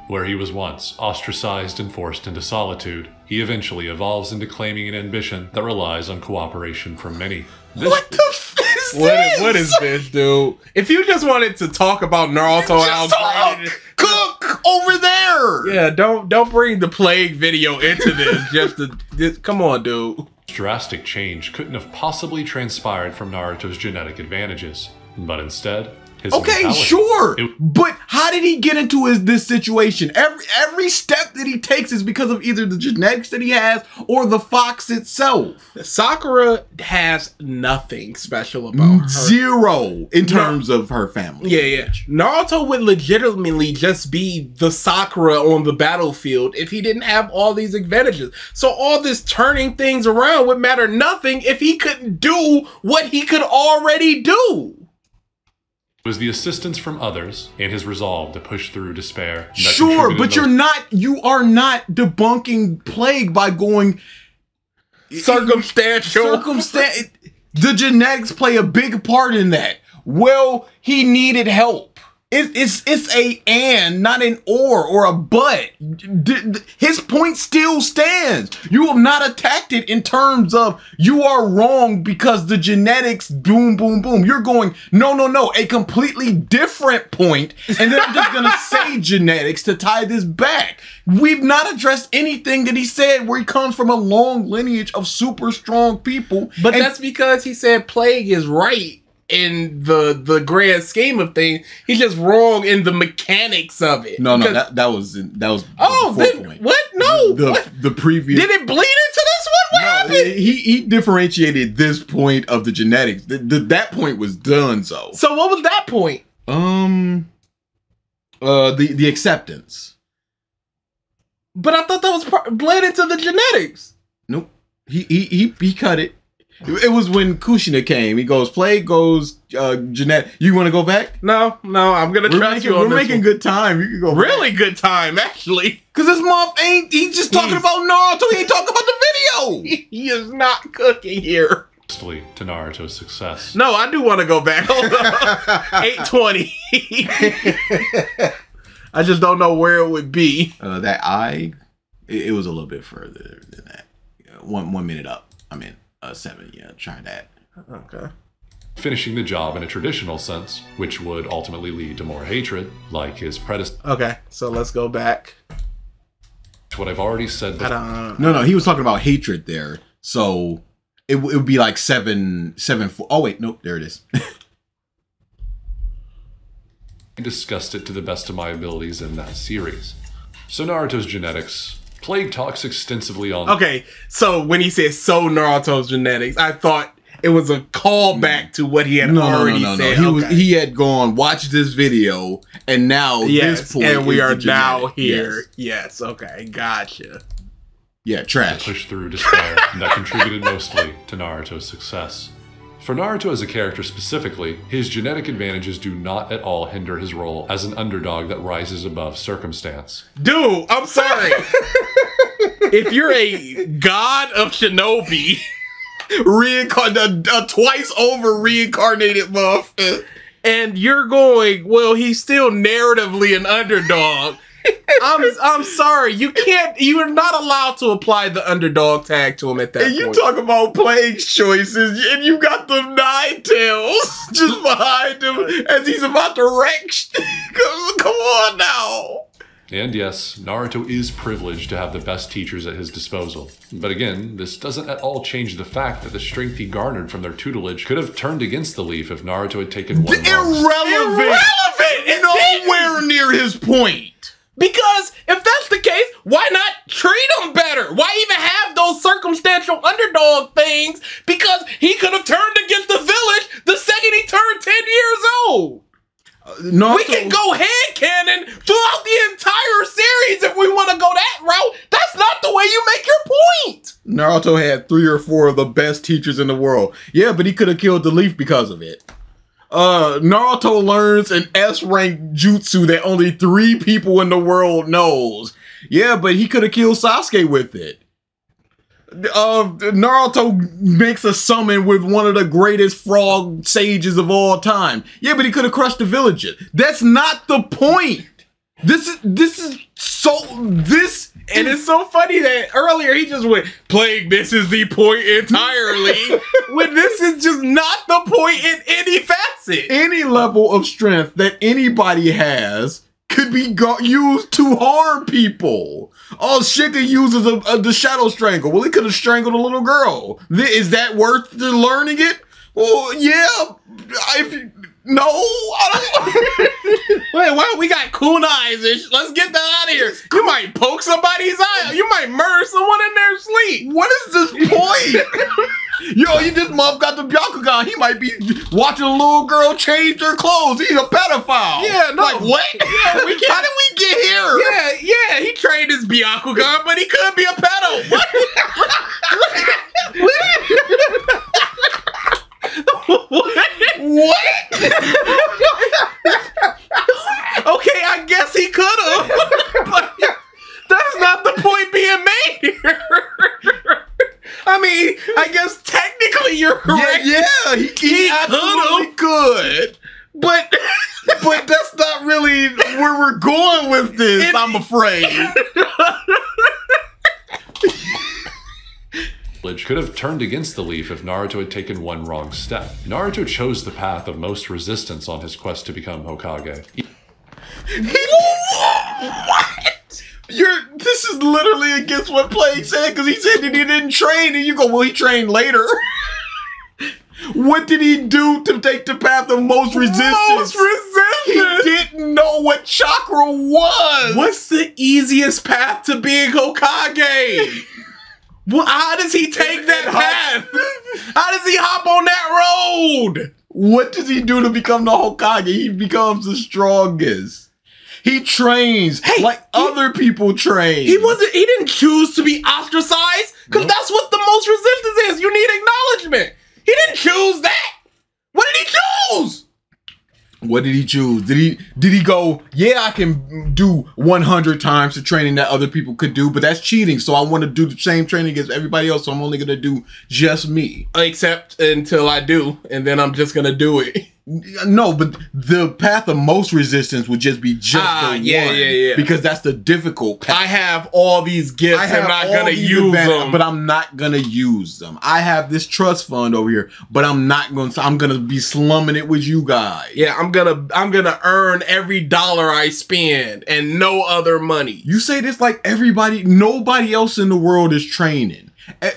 Where he was once ostracized and forced into solitude, he eventually evolves into claiming an ambition that relies on cooperation from many. What the f is this? What is this, dude? If you just wanted to talk about Naruto and how great it is, cook over there. yeah, don't bring the Plague video into this. Come on, dude. Drastic change couldn't have possibly transpired from Naruto's genetic advantages, but instead, his Okay, mentality. sure, but how did he get into this situation? Every step that he takes is because of either the genetics that he has or the fox itself. Sakura has nothing special about her. Zero in terms of her family. Yeah. Naruto would legitimately just be the Sakura on the battlefield if he didn't have all these advantages. So all this turning things around would matter nothing if he couldn't do what he could already do. It was the assistance from others and his resolve to push through despair. that Sure, contributed but you are not debunking Plague by going Circumstantial. The genetics play a big part in that. Well, he needed help. It's a and, not an or a but. His point still stands. You have not attacked it in terms of you are wrong because the genetics boom, boom, boom. You're going, no, a completely different point. And then I'm just going to say genetics to tie this back. We've not addressed anything that he said where he comes from a long lineage of super strong people. But that's because he said Plague is right in the grand scheme of things. He's just wrong in the mechanics of it. No, that was Oh, the then point. what? No. The previous. Did it bleed into this one? What happened? He differentiated this point of the genetics. That point was done. So what was that point? The acceptance. But I thought that was bled into the genetics. Nope. He cut it. It was when Kushina came. He goes, Plague goes, Jeanette, you want to go back? No, I'm gonna trust you on We're this making one. good time. You can go Really back. good time, actually. Because this month he's just talking about Naruto. He ain't talking about the video. He is not cooking here. mostly to Naruto's success. No, I do want to go back. Hold on. 820. I just don't know where it would be. It was a little bit further than that. 1 minute up. 7. Yeah, try that. Okay. Finishing the job in a traditional sense, which would ultimately lead to more hatred, like his predecessor. Okay, so let's go back. What I've already said before. No, he was talking about hatred there. So it would be like 7, 4. Oh wait, nope, there it is. I discussed it to the best of my abilities in that series. So Naruto's genetics. Plague talks extensively on. Okay, so when he said "so Naruto's genetics," I thought it was a callback to what he had already said. He had gone watch this video, and now this point, and we is are the now genetic. here. Yes, okay, gotcha. Yeah, trash. Push through despair that contributed mostly to Naruto's success. For Naruto as a character specifically, his genetic advantages do not at all hinder his role as an underdog that rises above circumstance. Dude, I'm sorry. If you're a god of shinobi, a twice over reincarnated muff, and you're going, well, he's still narratively an underdog. I'm sorry. You are not allowed to apply the underdog tag to him at that And you point. talk about Plague's choices, and you got the Nine Tails just behind him as he's about to wreck. Come on now. And yes, Naruto is privileged to have the best teachers at his disposal. But again, this doesn't at all change the fact that the strength he garnered from their tutelage could have turned against the Leaf if Naruto had taken one Irrelevant! Nowhere near his point. Because if that's the case, why not treat him better? Why even have those circumstantial underdog things? Because he could have turned against the village the second he turned 10 years old. Naruto, We can go headcanon throughout the entire series if we want to go that route. That's not the way you make your point. Naruto had 3 or 4 of the best teachers in the world. Yeah, but he could have killed the Leaf because of it. Naruto learns an S-rank jutsu that only 3 people in the world knows. Yeah, but he could have killed Sasuke with it. Naruto makes a summon with one of the greatest frog sages of all time. Yeah, but he could have crushed the villages. That's not the point. And it's so funny that earlier he just went, Plague, this is the point entirely. When this is just not the point in any facet. Any level of strength that anybody has could be used to harm people. Oh, Shika uses the shadow strangle. Well, he could have strangled a little girl. Is that worth learning it? Well, yeah. No, I don't. Wait, well, we got kunais. Let's get that out of here. You might poke somebody's eye. You might murder someone in their sleep. What is this point? Yo, this muff got the Byakugan. He might be watching a little girl change her clothes. He's a pedophile. Yeah, no. Like, what? Yeah, How did we get here? Yeah, he trained his Byakugan, but he could be a pedo. What? What? Okay, I guess he could have. But that's not the point being made here. I mean, I guess technically you're correct. Yeah, he absolutely could. But that's not really where we're going with this, I'm afraid. could have turned against the Leaf if Naruto had taken one wrong step. Naruto chose the path of most resistance on his quest to become Hokage. What? This is literally against what Plague said, because he said that he didn't train, and you go, well, he trained later. What did he do to take the path of most resistance? Most resistance! He didn't know what chakra was! What's the easiest path to being Hokage? Well, how does he take that path? How does he hop on that road? What does he do to become the Hokage? He becomes the strongest. He trains like other people train. He didn't choose to be ostracized, because that's what the most resistance is. You need acknowledgement. He didn't choose that. What did he choose? What did he choose? Did he go, yeah, I can do 100 times the training that other people could do, but that's cheating. So I want to do the same training as everybody else. So I'm only going to do just me. Except until I do, and then I'm just going to do it. No, but the path of most resistance would just be the one. Yeah. Because that's the difficult path. I have all these gifts. I'm not going to use them. But I'm not going to use them. I have this trust fund over here, but I'm not going to. I'm going to be slumming it with you guys. Yeah, I'm going to earn every dollar I spend and no other money. You say this like nobody else in the world is training.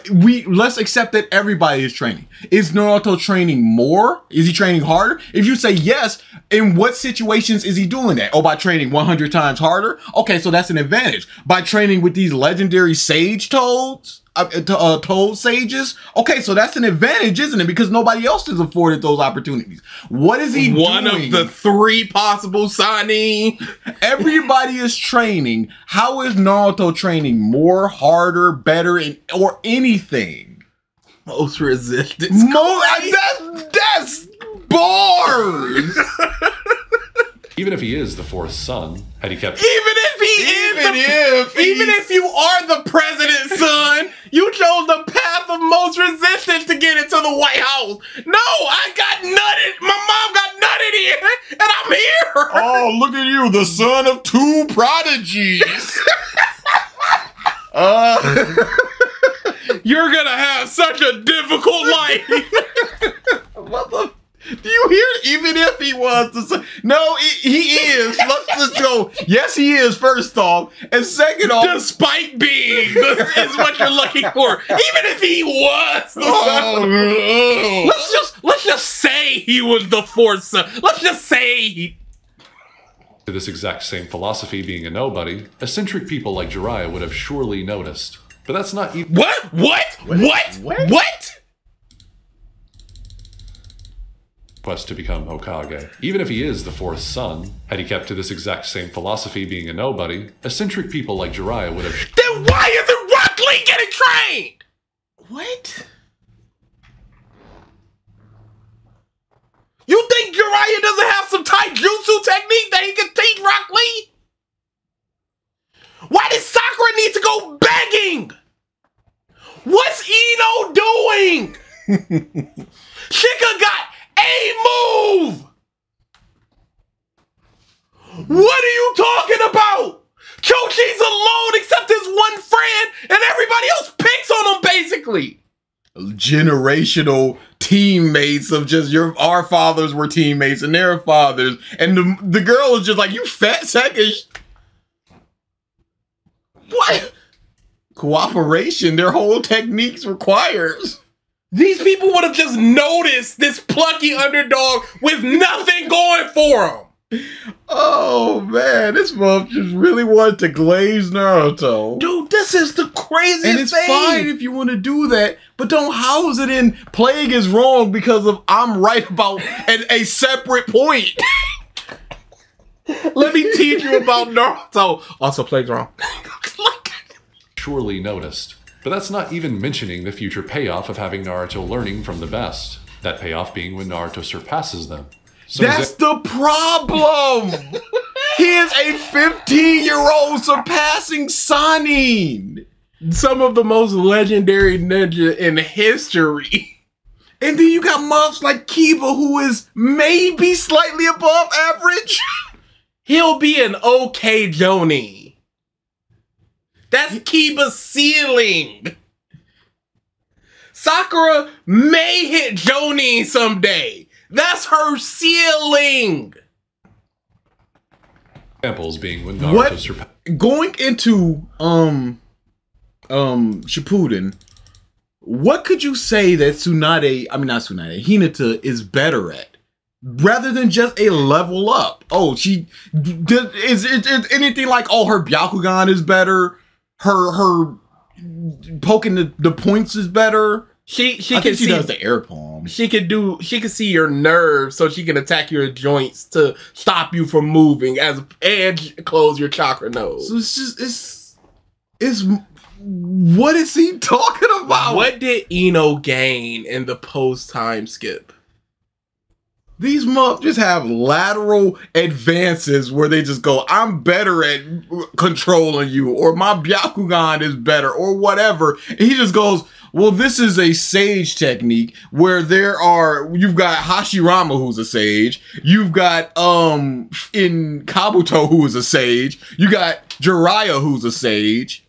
Let's accept that everybody is training. Is Naruto training more? Is he training harder? If you say yes, in what situations is he doing that? Oh, by training 100 times harder? Okay, so that's an advantage. By training with these legendary sage toads, toad sages? Okay, so that's an advantage, isn't it? Because nobody else is afforded those opportunities. What is he doing? One of the 3 possible Sani. Everybody is training. How is Naruto training more, harder, better, or anything? Most resistance. That's bars. Even if he is the 4th son, had he kept... Even if Even if you are the president's son, you chose the path of most resistance to get into the White House. No, I got nutted. My mom got nutted here, and I'm here. Oh, look at you, the son of two prodigies. You're gonna have such a difficult life. What the? Do you hear? Even if he was the son, no, he is. Let's just go. Yes, he is. First off, and second off, despite being is what you're looking for. Even if he was the son, no. let's just say he was the fourth son. Let's just say he. To this exact same philosophy being a nobody, eccentric people like Jiraiya would have surely noticed. But that's not even— What? Quest to become Hokage. Even if he is the fourth son, had he kept to this exact same philosophy being a nobody, eccentric people like Jiraiya would have— Then why isn't Rock Lee getting trained? What? You think Jiraiya doesn't have some taijutsu technique that he can teach Rock Lee? Why did Sakura need to go begging? What's Ino doing? Shika got a move! What are you talking about? Chochi's alone except his one friend, and everybody else picks on him basically. Generational teammates of just our fathers were teammates and their fathers, and the girl is just like, you fat second. What? Cooperation, their whole techniques requires. These people would have just noticed this plucky underdog with nothing going for him. Oh man, this month just really wanted to glaze Naruto. Dude, this is the craziest thing. And it's fine if you want to do that, but don't house it in Plague is wrong because of I'm right about a separate point. Let me teach you about Naruto. Also, Plague's wrong. surely noticed. But that's not even mentioning the future payoff of having Naruto learning from the best. That payoff being when Naruto surpasses them. So that's the problem! He is a 15-year-old surpassing Sanin! Some of the most legendary ninja in history. And then you got mobs like Kiba, who is maybe slightly above average. He'll be an okay Jonin. That's Kiba's ceiling. Sakura may hit Jonin someday. That's her ceiling. Examples being when Naruto surpasses. Going into Shippuden, what could you say that Hinata is better at? Rather than just a level up. Oh, is anything like, oh, her Byakugan is better? Her poking the points is better? She does the air palm. She can see your nerves so she can attack your joints to stop you from moving and close your chakra node. So it's what is he talking about? What did Ino gain in the post time skip? These mobs just have lateral advances where they just go, I'm better at controlling you, or my Byakugan is better, or whatever. And he just goes, well, this is a sage technique where you've got Hashirama, who's a sage. You've got, in Kabuto, who is a sage. You got Jiraiya, who's a sage.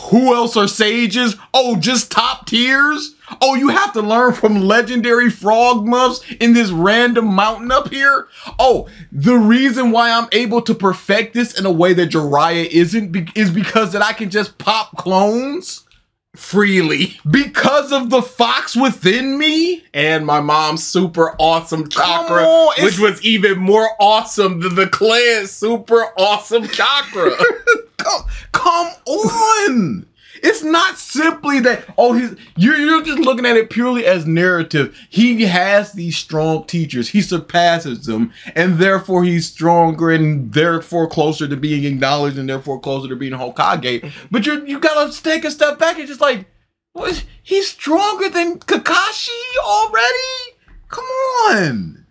Who else are sages? Oh, just top tiers? Oh, you have to learn from legendary frog muffs in this random mountain up here? Oh, the reason why I'm able to perfect this in a way that Jiraiya isn't is because that I can just pop clones freely because of the fox within me and my mom's super awesome chakra, which was even more awesome than the clan's super awesome chakra. Come on! It's not simply that, you're just looking at it purely as narrative. He has these strong teachers. He surpasses them, and therefore he's stronger and therefore closer to being acknowledged and therefore closer to being Hokage. But you gotta take a step back and just like, what? He's stronger than Kakashi already? Come on!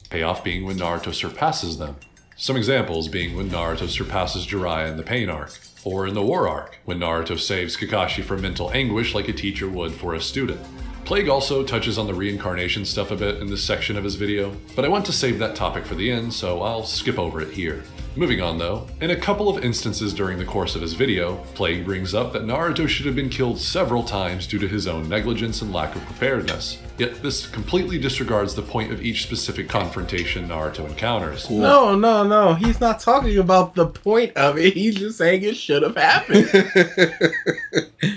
Payoff being when Naruto surpasses them. Some examples being when Naruto surpasses Jiraiya in the Pain arc, or in the War arc, when Naruto saves Kakashi from mental anguish like a teacher would for a student. Plague also touches on the reincarnation stuff a bit in this section of his video, but I want to save that topic for the end, so I'll skip over it here. Moving on though, in a couple of instances during the course of his video, Plague brings up that Naruto should have been killed several times due to his own negligence and lack of preparedness. Yet this completely disregards the point of each specific confrontation Naruto encounters. Cool. No, he's not talking about the point of it, he's just saying it should have happened.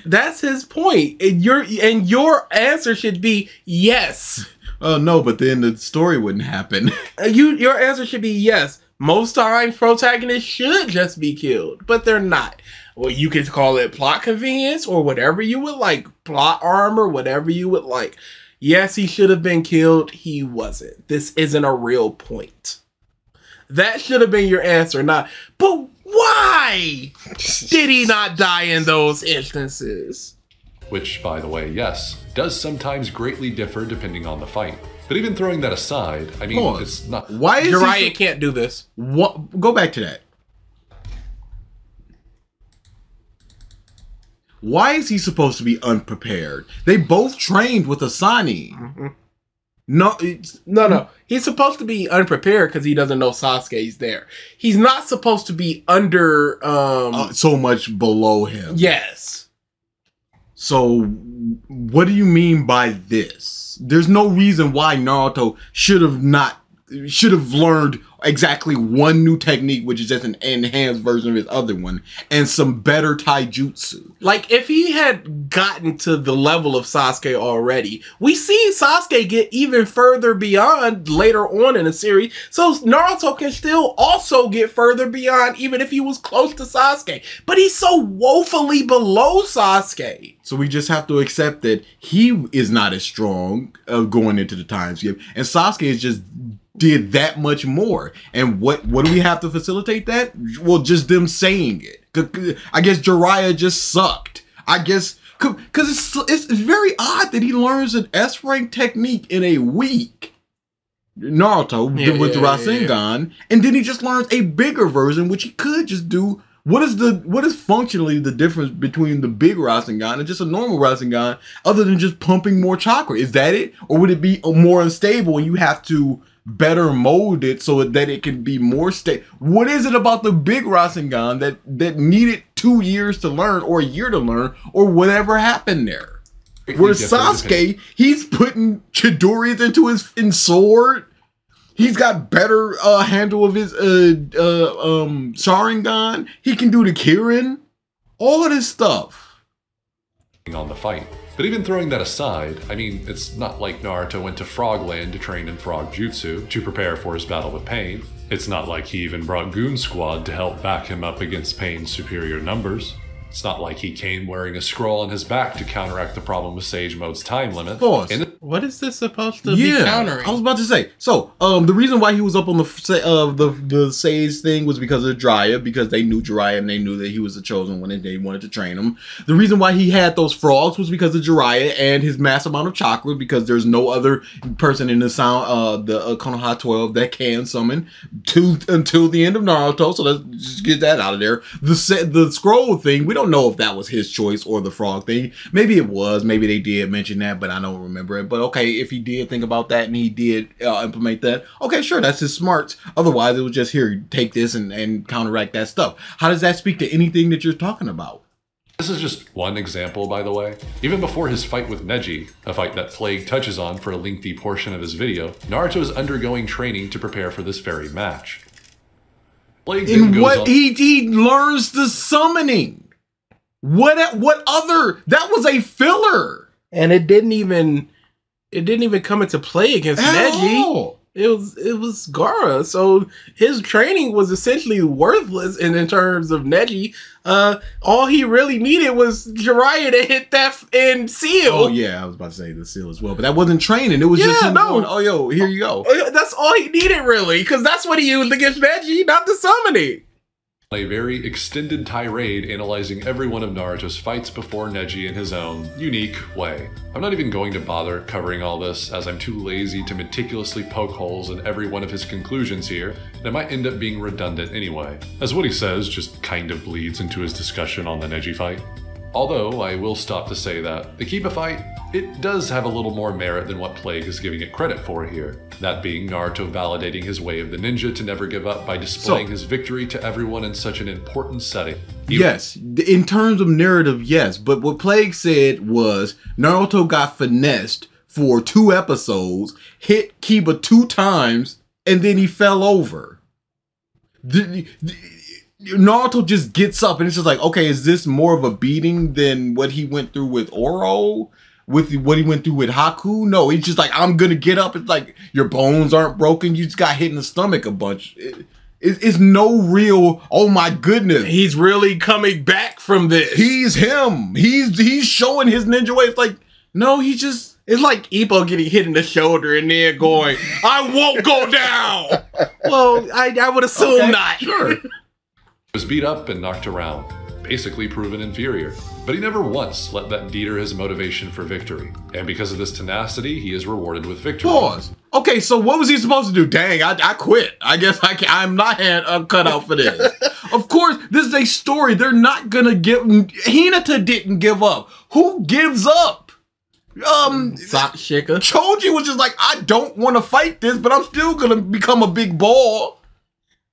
That's his point, and your answer should be yes. No, but then the story wouldn't happen. Your answer should be yes. Most times protagonists should just be killed, but they're not. Well, you could call it plot convenience or whatever you would like, plot armor, whatever you would like. Yes, he should have been killed. He wasn't. This isn't a real point. That should have been your answer, not, but why did he not die in those instances? Which, by the way, yes, does sometimes greatly differ depending on the fight. But even throwing that aside, I mean, it's not... Why is Jiraiya can't do this. What? Go back to that. Why is he supposed to be unprepared? They both trained with Asani. Mm-hmm. No. He's supposed to be unprepared because he doesn't know Sasuke's there. He's not supposed to be under... so much below him. Yes. So, what do you mean by this? There's no reason why Naruto should have learned exactly one new technique, which is just an enhanced version of his other one, and some better taijutsu. Like, if he had gotten to the level of Sasuke already, we see Sasuke get even further beyond later on in the series, so Naruto can still also get further beyond even if he was close to Sasuke. But he's so woefully below Sasuke. So we just have to accept that he is not as strong going into the time skip, and Sasuke is just did that much more. And what do we have to facilitate that? Well, just them saying it. I guess Jiraiya just sucked. I guess because it's very odd that he learns an S rank technique in a week. Naruto with the Rasengan, and then he just learns a bigger version, which he could just do. What is functionally the difference between the big Rasengan and just a normal Rasengan, other than just pumping more chakra? Is that it, or would it be more unstable and you have to better mold it so that it can be more stable? What is it about the big Rasengan that needed 2 years to learn, or a year to learn, or whatever happened there? Where Sasuke, he's putting Chidori's into his sword. He's got better handle of his Sharingan. He can do the Kirin. All of this stuff. On the fight. But even throwing that aside, I mean, it's not like Naruto went to Frogland to train in Frog Jutsu to prepare for his battle with Pain. It's not like he even brought Goon Squad to help back him up against Pain's superior numbers. It's not like he came wearing a scroll on his back to counteract the problem with Sage Mode's time limit. What is this supposed to be countering? I was about to say. So, the reason why he was up on the Sage thing was because of Jiraiya, because they knew Jiraiya and they knew that he was the chosen one and they wanted to train him. The reason why he had those frogs was because of Jiraiya and his mass amount of chakra, because there's no other person in the Konoha 12 that can summon until the end of Naruto. So let's just get that out of there. The scroll thing, we don't know if that was his choice or the frog thing. Maybe it was. Maybe they did mention that, but I don't remember it. But okay, if he did think about that and he did implement that, okay, sure, that's his smarts. Otherwise, it was just, here, take this and counteract that stuff. How does that speak to anything that you're talking about? This is just one example, by the way. Even before his fight with Neji, a fight that Plague touches on for a lengthy portion of his video, Naruto is undergoing training to prepare for this very match. Plague in what he learns the summoning. What other? That was a filler, and it didn't even come into play against Neji. It was Gaara, so his training was essentially worthless. And in terms of Neji, all he really needed was Jiraiya to hit that and seal. Oh yeah, I was about to say the seal as well, but that wasn't training. It was just him going, oh yo, here you go. That's all he needed really, because that's what he used against Neji, not the summoning. A very extended tirade analyzing every one of Naruto's fights before Neji in his own unique way. I'm not even going to bother covering all this, as I'm too lazy to meticulously poke holes in every one of his conclusions here, and it might end up being redundant anyway, as what he says just kind of bleeds into his discussion on the Neji fight. Although, I will stop to say that the Kiba fight, it does have a little more merit than what Plague is giving it credit for here. That being Naruto validating his way of the ninja to never give up by displaying his victory to everyone in such an important setting. Yes, in terms of narrative, yes. But what Plague said was Naruto got finessed for 2 episodes, hit Kiba 2 times, and then he fell over. Naruto just gets up and it's just like, okay, is this more of a beating than what he went through with Oro? With what he went through with Haku? No, he's just like, I'm gonna get up. It's like, your bones aren't broken. You just got hit in the stomach a bunch. It's no real, oh my goodness. He's really coming back from this. He's him. He's showing his ninja way. It's like, no, he just... It's like Ippo getting hit in the shoulder and then going, I won't go down. Well, I would assume not. Sure. Was beat up and knocked around, basically proven inferior. But he never once let that deter his motivation for victory. And because of this tenacity, he is rewarded with victory. Pause. Okay, so what was he supposed to do? Dang, I quit. I guess I'm not cut out for this. Of course, this is a story. They're not gonna give... Hinata didn't give up. Who gives up? Shika. Choji was just like, I don't want to fight this, but I'm still gonna become a big ball.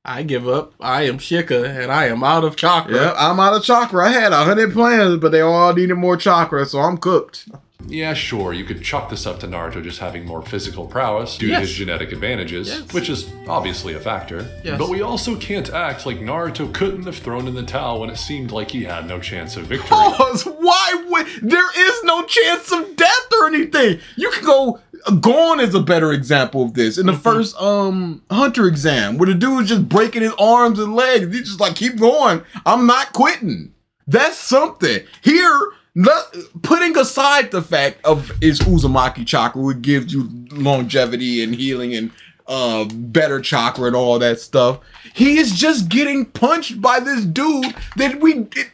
I give up. I am Shika, and I am out of chakra. Yeah, I'm out of chakra. I had 100 plans, but they all needed more chakra, so I'm cooked. Yeah, sure, you could chalk this up to Naruto just having more physical prowess due to his genetic advantages, which is obviously a factor. But we also can't act like Naruto couldn't have thrown in the towel when it seemed like he had no chance of victory. Pause. Why would... There is no chance of death or anything. You can go... Gon is a better example of this. In the first Hunter exam, where the dude's just breaking his arms and legs. He's just like, keep going. I'm not quitting. That's something. Here... Putting aside the fact of his Uzumaki chakra, which gives you longevity and healing and better chakra and all that stuff, he is just getting punched by this dude that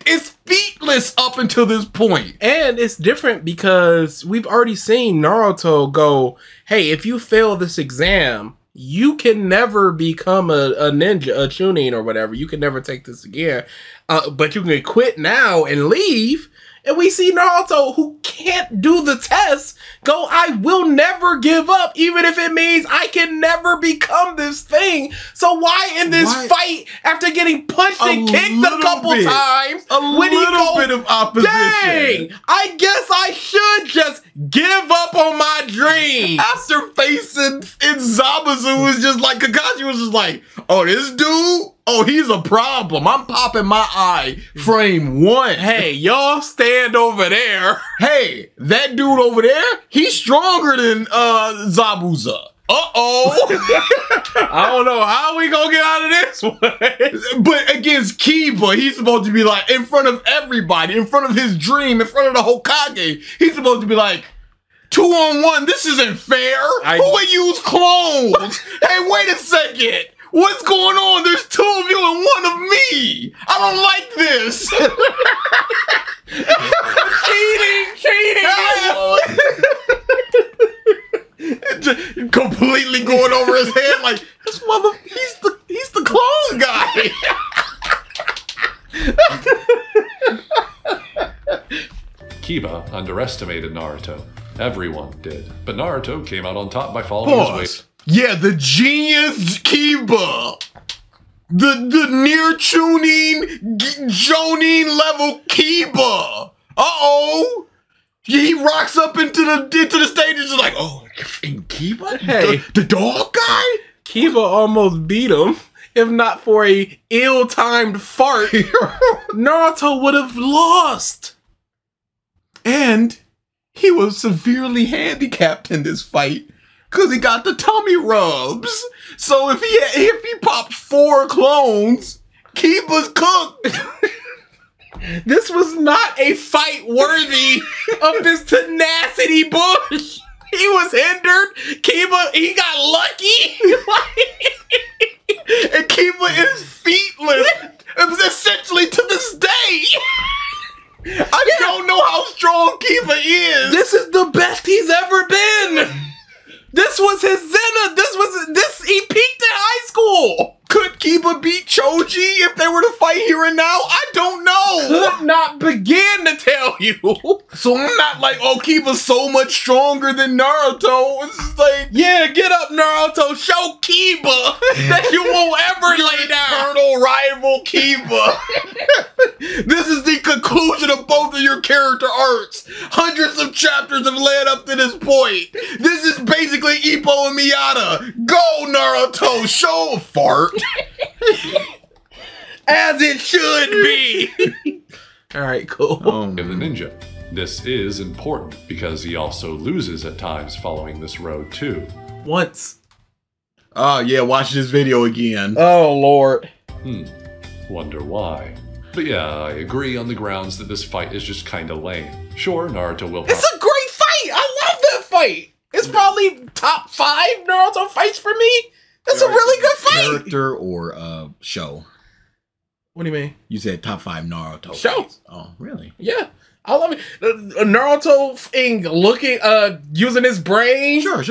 it's featless up until this point. And it's different because we've already seen Naruto go, hey, if you fail this exam, you can never become a ninja, a chunin or whatever. You can never take this again. But you can quit now and leave. And we see Naruto, who can't do the test, go, I will never give up, even if it means I can never become this thing. So why in this fight, after getting punched and kicked a couple times, when he goes, bit of opposition. Dang, I guess I should just give up on my dream. After facing Zabuza, was just like, Kakashi was just like, oh, this dude? Oh, he's a problem. I'm popping my eye. Frame 1. Hey, y'all stand over there. Hey, that dude over there, he's stronger than Zabuza. Uh-oh. I don't know how we gonna get out of this one. But against Kiba, he's supposed to be like, in front of everybody, in front of his dream, in front of the Hokage, he's supposed to be like, 2-on-1, this isn't fair. Who would use clones? Hey, wait a second. What's going on? There's 2 of you and 1 of me. I don't like this. Cheating. Completely going over his head like, this mother, he's the clone guy. Kiba underestimated Naruto. Everyone did. But Naruto came out on top by following his way. Yeah, the genius Kiba. The near tuning Jonin level Kiba. Uh-oh. He rocks up into the stage and just like, oh, and Kiba? Hey. The dog guy? Kiba almost beat him. If not for a ill-timed fart, Naruto would have lost. And he was severely handicapped in this fight because he got the tummy rubs. So if he popped 4 clones, Kiba's cooked. This was not a fight worthy of this tenacity bush. He was hindered. Kiba, he got lucky. And Kiba is feetless. was his Zenna. He peaked in high school. Could Kiba beat Choji if they were to fight here and now? I don't know. Could not begin to tell you. So I'm not like, oh, Kiba's so much stronger than Naruto. It's just like, Yeah, get up, Naruto. Show Kiba that you won't ever lay down. eternal rival Kiba. This is the conclusion of both of your character arcs. Hundreds of chapters have led up to this point. This is basically Ippo and Miyata. Go, Naruto. Show a fart. As it should be. All right, cool. Of the ninja. This is important because he also loses at times following this road too. Once. Oh, yeah, watch this video again. Oh, Lord. Wonder why. But yeah, I agree on the grounds that this fight is just kinda lame. Sure, Naruto will It's a great fight. I love that fight. It's probably top 5 Naruto fights for me. That's a really good fight. Character or show? What do you mean? You said top 5 Naruto Show. fights. Oh, really? Yeah. I love it. Naruto thing looking, using his brain. Sure.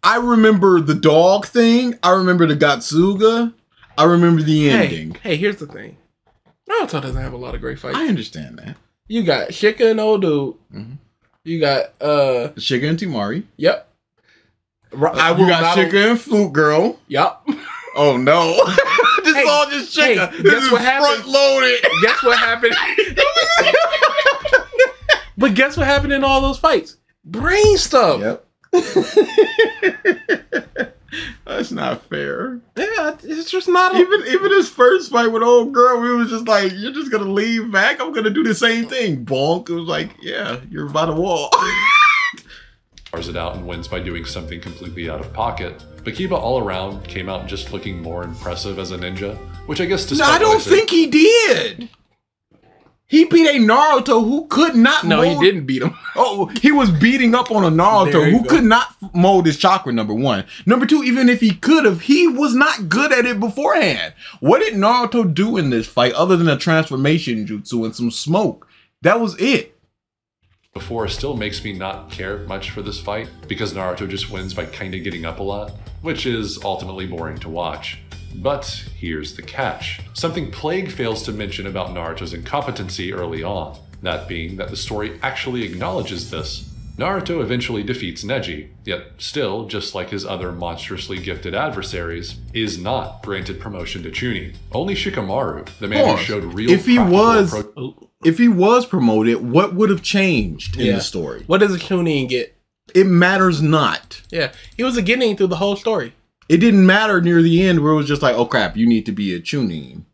I remember the dog thing. I remember the Gatsuga. I remember the ending. Hey, here's the thing. Naruto doesn't have a lot of great fights. I understand that. You got Shika and old dude. You got Shika and Temari. Yep. You got Shika and Flute Girl. Yep. Oh no. This is all just Shika. Hey, this guess is what happened? front loaded. Guess what happened? But guess what happened in all those fights? Brain stuff. Yep. That's not fair. Yeah, it's just not. Even his first fight with old girl, we was just like, you're just gonna leave back? I'm gonna do the same thing. Bonk. It was like, yeah, you're by the wall. Stars it out and wins by doing something completely out of pocket. But Kiba all around came out just looking more impressive as a ninja, which I guess despite I don't think he did. He beat a Naruto who could not No, mold. he didn't beat him. Oh, he was beating up on a There Naruto you who go. could not mold his chakra, number one. Number two, even if he could have, he was not good at it beforehand. What did Naruto do in this fight other than a transformation jutsu and some smoke? That was it. before still makes me not care much for this fight, because Naruto just wins by kinda getting up a lot, which is ultimately boring to watch. But here's the catch. Something Plague fails to mention about Naruto's incompetency early on, that being that the story actually acknowledges this. Naruto eventually defeats Neji, yet still, just like his other monstrously gifted adversaries, is not granted promotion to Chunin. Only Shikamaru, the man who showed real If he was promoted, what would have changed in the story? What does a Chunin get? It matters not. Yeah, he was a Genin through the whole story. It didn't matter near the end where it was just like, oh crap, you need to be a Chunin.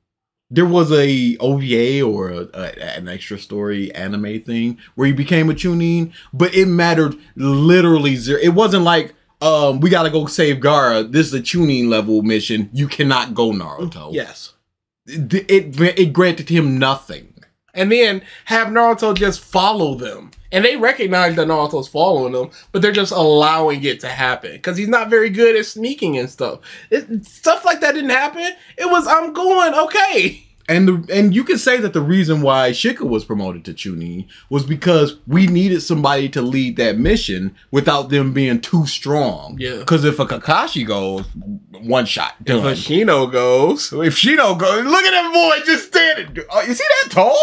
There was a OVA or an extra story anime thing where he became a Chunin, but it mattered literally zero. It wasn't like, we gotta go save Gaara. This is a Chunin level mission. You cannot go, Naruto. Yes. It granted him nothing. And then have Naruto just follow them. And they recognize that Naruto's following them, but they're just allowing it to happen. Because he's not very good at sneaking and stuff. Stuff like that didn't happen. It was, I'm going, okay. And you can say that the reason why Shika was promoted to Chunin was because we needed somebody to lead that mission without them being too strong. Yeah. Because if a Kakashi goes, one shot, done. If Shino goes. If Shino goes, look at that boy just standing. Oh, you see that tall?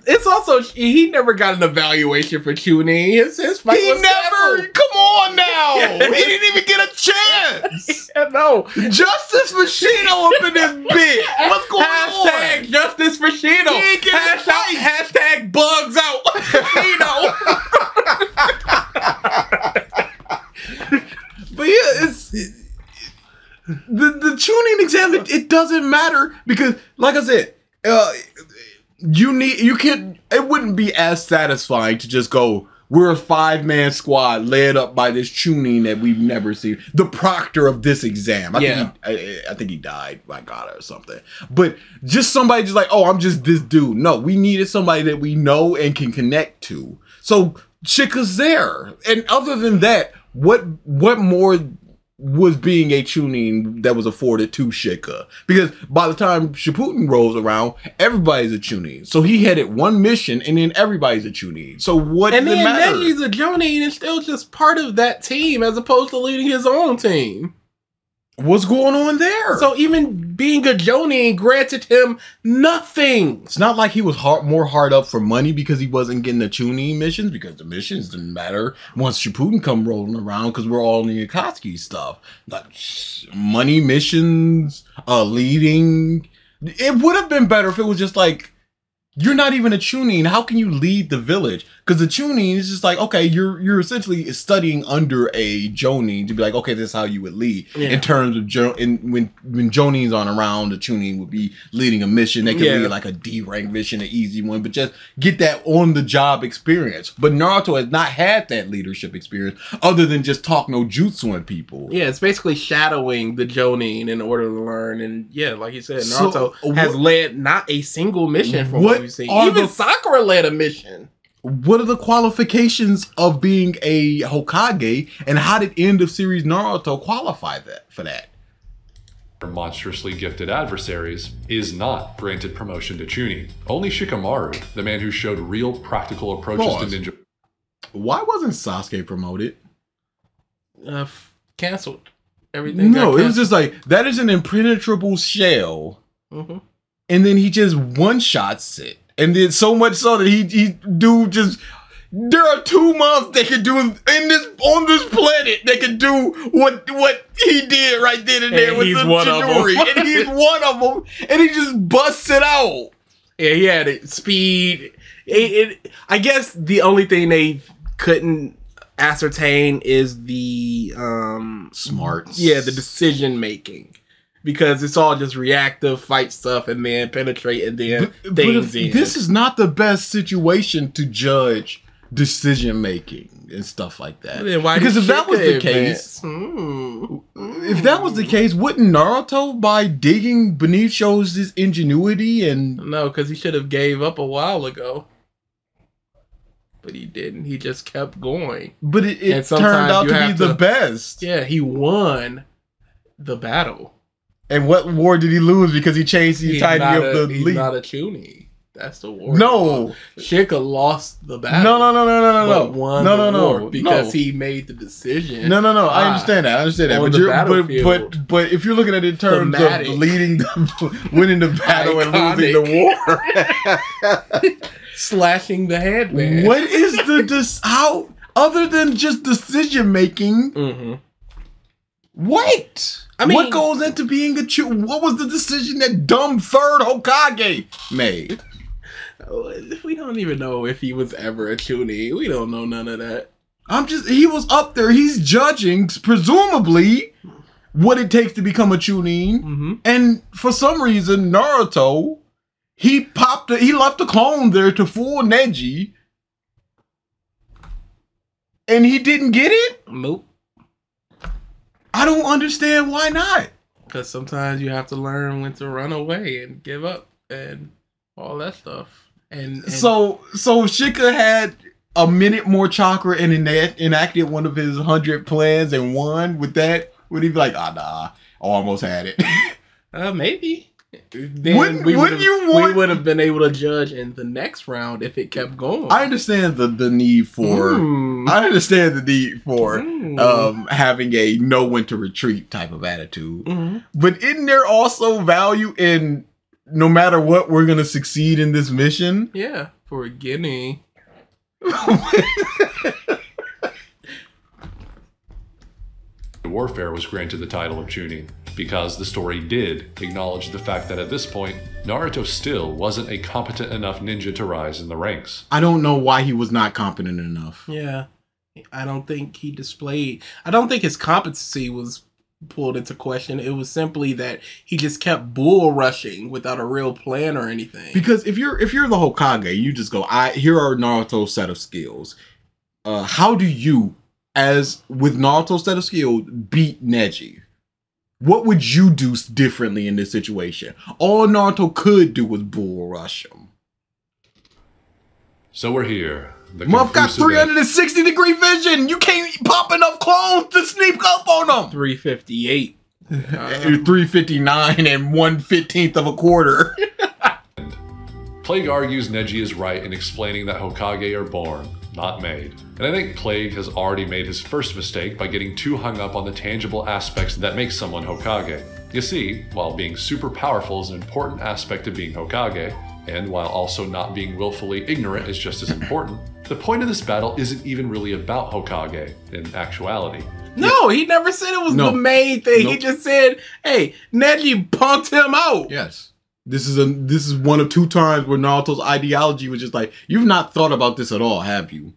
It's also, he never got an evaluation for Chunin. His fight He was never, canceled. come on now. He didn't even get a chance. No. Justice for Shino up in this bitch. What's going Hashtag on? justice for Shino. He ain't getting a fight. Hashtag bugs out. Shino. But yeah, the Chunin exam, it doesn't matter because, like I said, it wouldn't be as satisfying to just go, we're a 5-man squad led up by this Chunin that we've never seen, the proctor of this exam. I think he died by God or something. But just somebody just like, oh, I'm just this dude. No, we needed somebody that we know and can connect to. So Shika's there. And other than that, what more was being a chunin that was afforded to Shika. Because by the time Shippuden rolls around, everybody's a chunin. So he headed one mission, and then everybody's a chunin. So what does it matter? And then Neji's a jonin and still just part of that team as opposed to leading his own team. What's going on there? So even being a jonin granted him nothing. It's not like he was more hard up for money because he wasn't getting the chunin missions, because the missions didn't matter once Shippuden come rolling around, because we're all in the Akatsuki stuff. Like money, missions, leading. It would have been better if it was just like, you're not even a chunin. How can you lead the village? Because the chunin is just like, okay, you're essentially studying under a jonin to be like, okay, this is how you would lead. Yeah. In terms of when jonins aren't around, the chunin would be leading a mission. They could lead like a D rank mission, an easy one, but just get that on the job experience. But Naruto has not had that leadership experience other than just talk no jutsu on people. Yeah, it's basically shadowing the jonin in order to learn. And yeah, like you said, Naruto has led not a single mission from what we've seen. Even Sakura led a mission. What are the qualifications of being a Hokage, and how did end of series Naruto qualify for that? Monstrously gifted adversaries is not granted promotion to Chunin. Only Shikamaru, the man who showed real practical approaches to ninja. Why wasn't Sasuke promoted? Canceled. Everything. No, it was just like, that is an impenetrable shell. Mm-hmm. And then he just one-shots it. And then so much so that he just, there are 2 months they could do on this planet. They could do what he did right then and there with the Chidori. And he's one of them. And he just busts it out. Yeah, he had it. Speed. I guess the only thing they couldn't ascertain is the smarts. Yeah, the decision making. Because it's all just reactive, fight stuff, and then penetrate, and then things in. This is not the best situation to judge decision making and stuff like that. Because if that was the case, if that was the case, wouldn't Naruto, by digging beneath, shows his ingenuity and no, because he should have gave up a while ago. But he didn't. He just kept going. But it turned out to be the best. Yeah, he won the battle. And what war did he lose because he changed the entirety of the league? He's not a chunin. That's the war. No. Shika lost the battle. No. Won the war because he made the decision. No. I understand that. But if you're looking at it in terms of winning the battle and losing the war. Slashing the headband. What is how, other than just decision making, what? I mean, what goes into being a chunin? What was the decision that dumb third Hokage made? We don't even know if he was ever a chunin. We don't know none of that. He was up there. He's judging, presumably, what it takes to become a chunin. And for some reason, Naruto, he left a clone there to fool Neji. And he didn't get it? Nope. I don't understand why not. Because sometimes you have to learn when to run away and give up and all that stuff. And so Shika had a minute more chakra and enacted one of his 100 plans and won with that. Would he be like, nah, I almost had it? Maybe. Then we would have been able to judge in the next round if it kept going. I understand the need for having a know when to retreat type of attitude. But isn't there also value in no matter what, we're gonna succeed in this mission? Yeah, for a guinea. Warfare was granted the title of Chunin because the story did acknowledge the fact that at this point, Naruto still wasn't a competent enough ninja to rise in the ranks. I don't know why he was not competent enough. Yeah, I don't think I don't think his competency was pulled into question. It was simply that he just kept bull rushing without a real plan or anything. Because if you're the Hokage, you just go, here are Naruto's set of skills. How do you, as with Naruto's set of skills, beat Neji? What would you do differently in this situation? All Naruto could do was bull rush him. So we're here, The Muff got conclusive 360-degree vision. You can't pop enough clones to sneak up on them. 358. 359 and 1/15 of a quarter. Plague argues Neji is right in explaining that Hokage are born, not made. And I think Plague has already made his first mistake by getting too hung up on the tangible aspects that make someone Hokage. You see, while being super powerful is an important aspect of being Hokage, and while also not being willfully ignorant is just as important, the point of this battle isn't even really about Hokage in actuality. No, he never said it was the main thing. He just said, hey, Neji punked him out. Yes. This is one of two times where Naruto's ideology was just like, you've not thought about this at all, have you?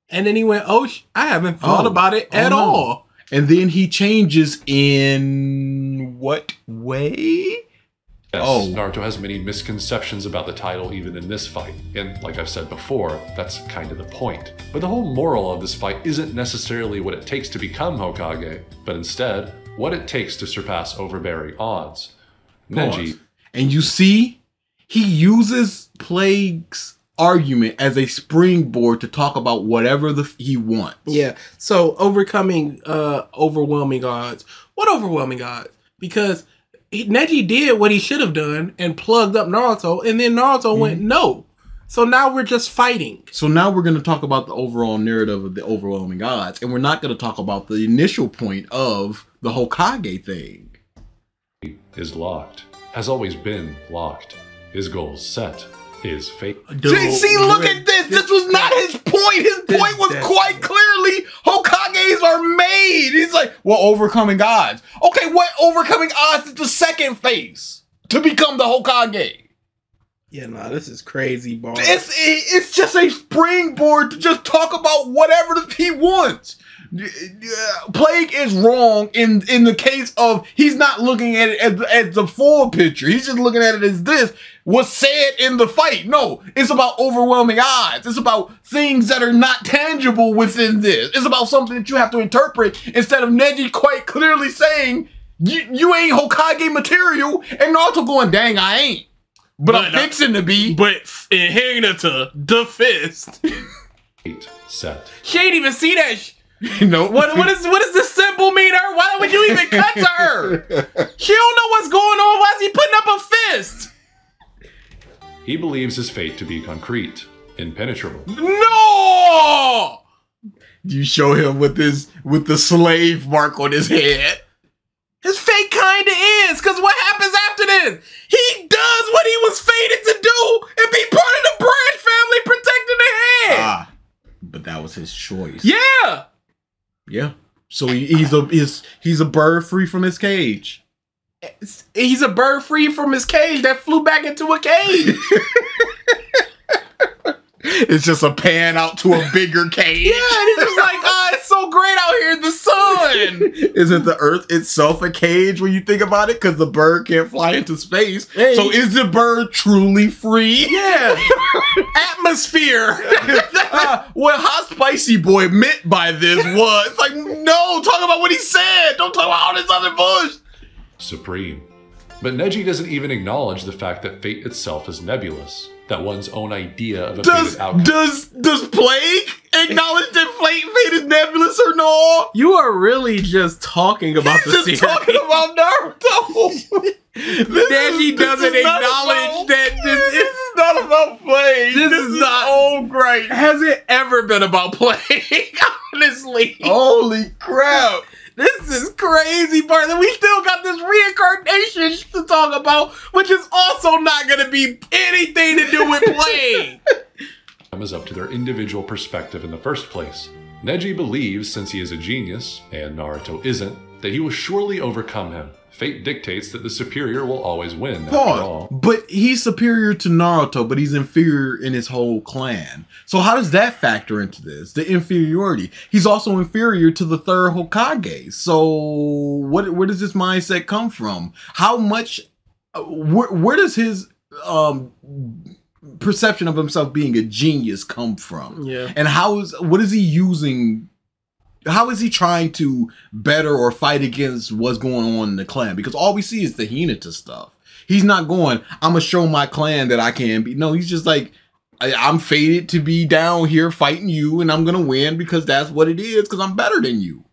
And then he went, oh, I haven't thought about it at all. And then he changes in what way? Yes, Naruto has many misconceptions about the title even in this fight. And like I've said before, that's kind of the point. But the whole moral of this fight isn't necessarily what it takes to become Hokage, but instead, what it takes to surpass overbearing odds. Neji... And you see, he uses Plague's argument as a springboard to talk about whatever he wants. Yeah. So overcoming overwhelming odds. What overwhelming odds? Because Neji did what he should have done and plugged up Naruto, and then Naruto went no. So now we're just fighting. So now we're going to talk about the overall narrative of the overwhelming odds, and we're not going to talk about the initial point of the Hokage thing. Is locked. Has always been locked. His goals set. His fate. See, look at this. This was not his point. His point was quite clearly Hokages are made. He's like, well, overcoming odds. Okay, what overcoming odds is the second phase to become the Hokage? Yeah, nah, this is crazy, bro. It's just a springboard to just talk about whatever he wants. Plague is wrong in the case of he's not looking at it as the full picture. He's just looking at it as this was said in the fight. No, it's about overwhelming odds. It's about things that are not tangible within this. It's about something that you have to interpret instead of Neji quite clearly saying, you ain't Hokage material, and Naruto going, dang, I ain't. But I'm fixing to be. But in Hinata, the fist. Set. She ain't even see that. No. What does this symbol mean? Her? Why would you even cut to her? She don't know what's going on. Why is he putting up a fist? He believes his fate to be concrete, impenetrable. No! You show him with the slave mark on his head. His fate kinda is, because what happens after this? He does what he was fated to do and be part of the Branch family protecting the head. But that was his choice. Yeah. Yeah. So he's a bird free from his cage. He's a bird free from his cage that flew back into a cage. It's just a pan out to a bigger cage. Yeah, and he's just like, it's so great out here in the sun. Isn't the earth itself a cage when you think about it? Because the bird can't fly into space. Hey. So is the bird truly free? Yeah. Atmosphere. What HotSpicy Boy meant by this was, like, no, talk about what he said. Don't talk about all this other bullshit. Supreme. But Neji doesn't even acknowledge the fact that fate itself is nebulous. That one's own idea of a fated outcome. Does Plague acknowledge that fate is nebulous or no? You are really just talking about the series. Just talking about Naruto. Neji doesn't acknowledge that this is not about Plague. This is not all great. Has it ever been about Plague? Honestly. Holy crap. This is crazy part that we still got this reincarnation to talk about, which is also not going to be anything to do with Plague. Is up to their individual perspective in the first place. Neji believes, since he is a genius, and Naruto isn't, that he will surely overcome him. Fate dictates that the superior will always win, after all. But he's superior to Naruto, but he's inferior in his whole clan. So how does that factor into this? The inferiority. He's also inferior to the third Hokage. So where does this mindset come from? How much... Where does his perception of himself being a genius come from? Yeah. And what is he using... How is he trying to better or fight against what's going on in the clan? Because all we see is the Hinata stuff. He's not going, I'm going to show my clan that I can be. No, he's just like, I'm fated to be down here fighting you, and I'm gonna win because that's what it is, because I'm better than you.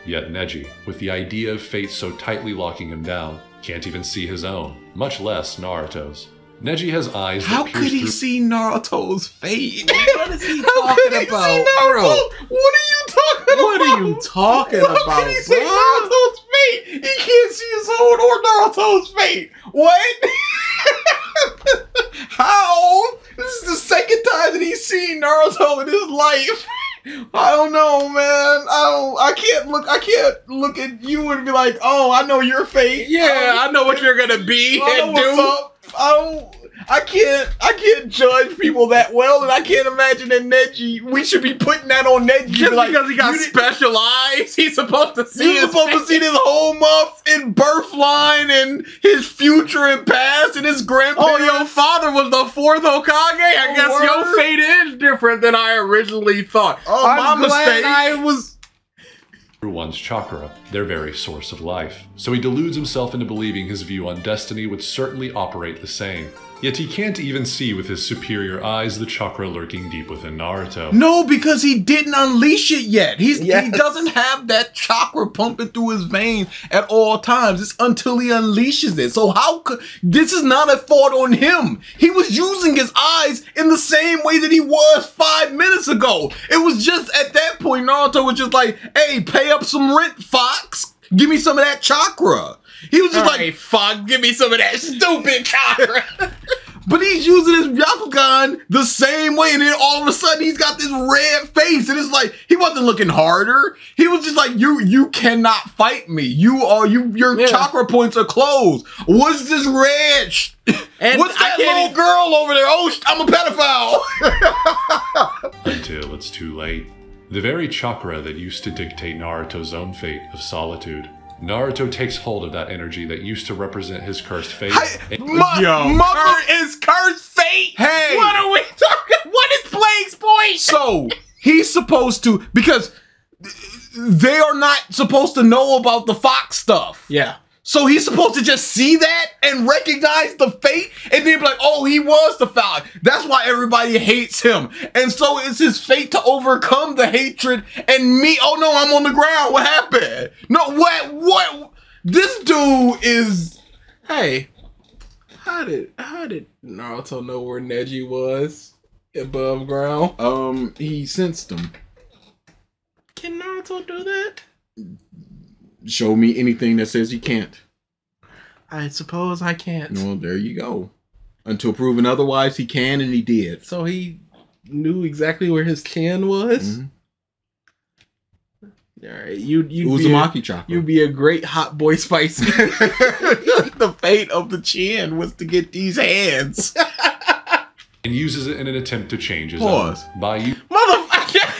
Yet Neji, with the idea of fate so tightly locking him down, can't even see his own, much less Naruto's. Neji has eyes that How pierce could he through... see Naruto's fate? What is he How could talking he about, see Naruto? bro? What are you talking about? What are you talking How about, can he see bro? Naruto's fate? He can't see his own or Naruto's fate. What? How? This is the second time that he's seen Naruto in his life. I don't know, man. I can't look at you and be like, oh, I know your fate. Yeah, I know what you're gonna be I know and what's do. up. I can't judge people that well, and I can't imagine that Neji. We should be putting that on Neji. Just like, because he got you special eyes, he's supposed to see. You're supposed to see this whole month in birth line and his future and past and his grandparents. Oh, your father was the fourth Hokage? I guess word. your fate is different than I originally thought. Oh, I'm my glad mistake. I was... through one's chakra, their very source of life. So he deludes himself into believing his view on destiny would certainly operate the same. Yet he can't even see with his superior eyes the chakra lurking deep within Naruto. No, because he didn't unleash it yet. He Yes. doesn't have that chakra pumping through his veins at all times. It's until he unleashes it. So how could... This is not a fault on him. He was using his eyes in the same way that he was 5 minutes ago. It was just at that point, Naruto was just like, hey, pay up some rent, Fox. Give me some of that chakra. He was just like, Hey, fuck, give me some of that stupid chakra. but he's using his Byakugan the same way, and then all of a sudden he's got this red face, and it's like he wasn't looking harder. He was just like, you cannot fight me. Your chakra points are closed. What's this red? And What's that little girl over there? Oh, I'm a pedophile. Until it's too late. The very chakra that used to dictate Naruto's own fate of solitude. Naruto takes hold of that energy that used to represent his cursed fate. Mother is cursed fate. Hey. What are we talking? What is Plague's point? So he's supposed to, because they are not supposed to know about the Fox stuff. Yeah. So he's supposed to just see that and recognize the fate and then be like, oh, he was the Falcon. That's why everybody hates him. And so it's his fate to overcome the hatred and me. Oh no, I'm on the ground. What happened? No, what? This dude is... Hey, how did Naruto know where Neji was above ground? He sensed him. Can Naruto do that? Show me anything that says he can't. I suppose I can't. Well, there you go. Until proven otherwise, he can, and he did. So he knew exactly where his chin was? Mm-hmm. All right, Uzumaki chakra. You'd be a great hot boy spicy. The fate of the chin was to get these hands. And uses it in an attempt to change his Pause. own. By you. Motherfucker!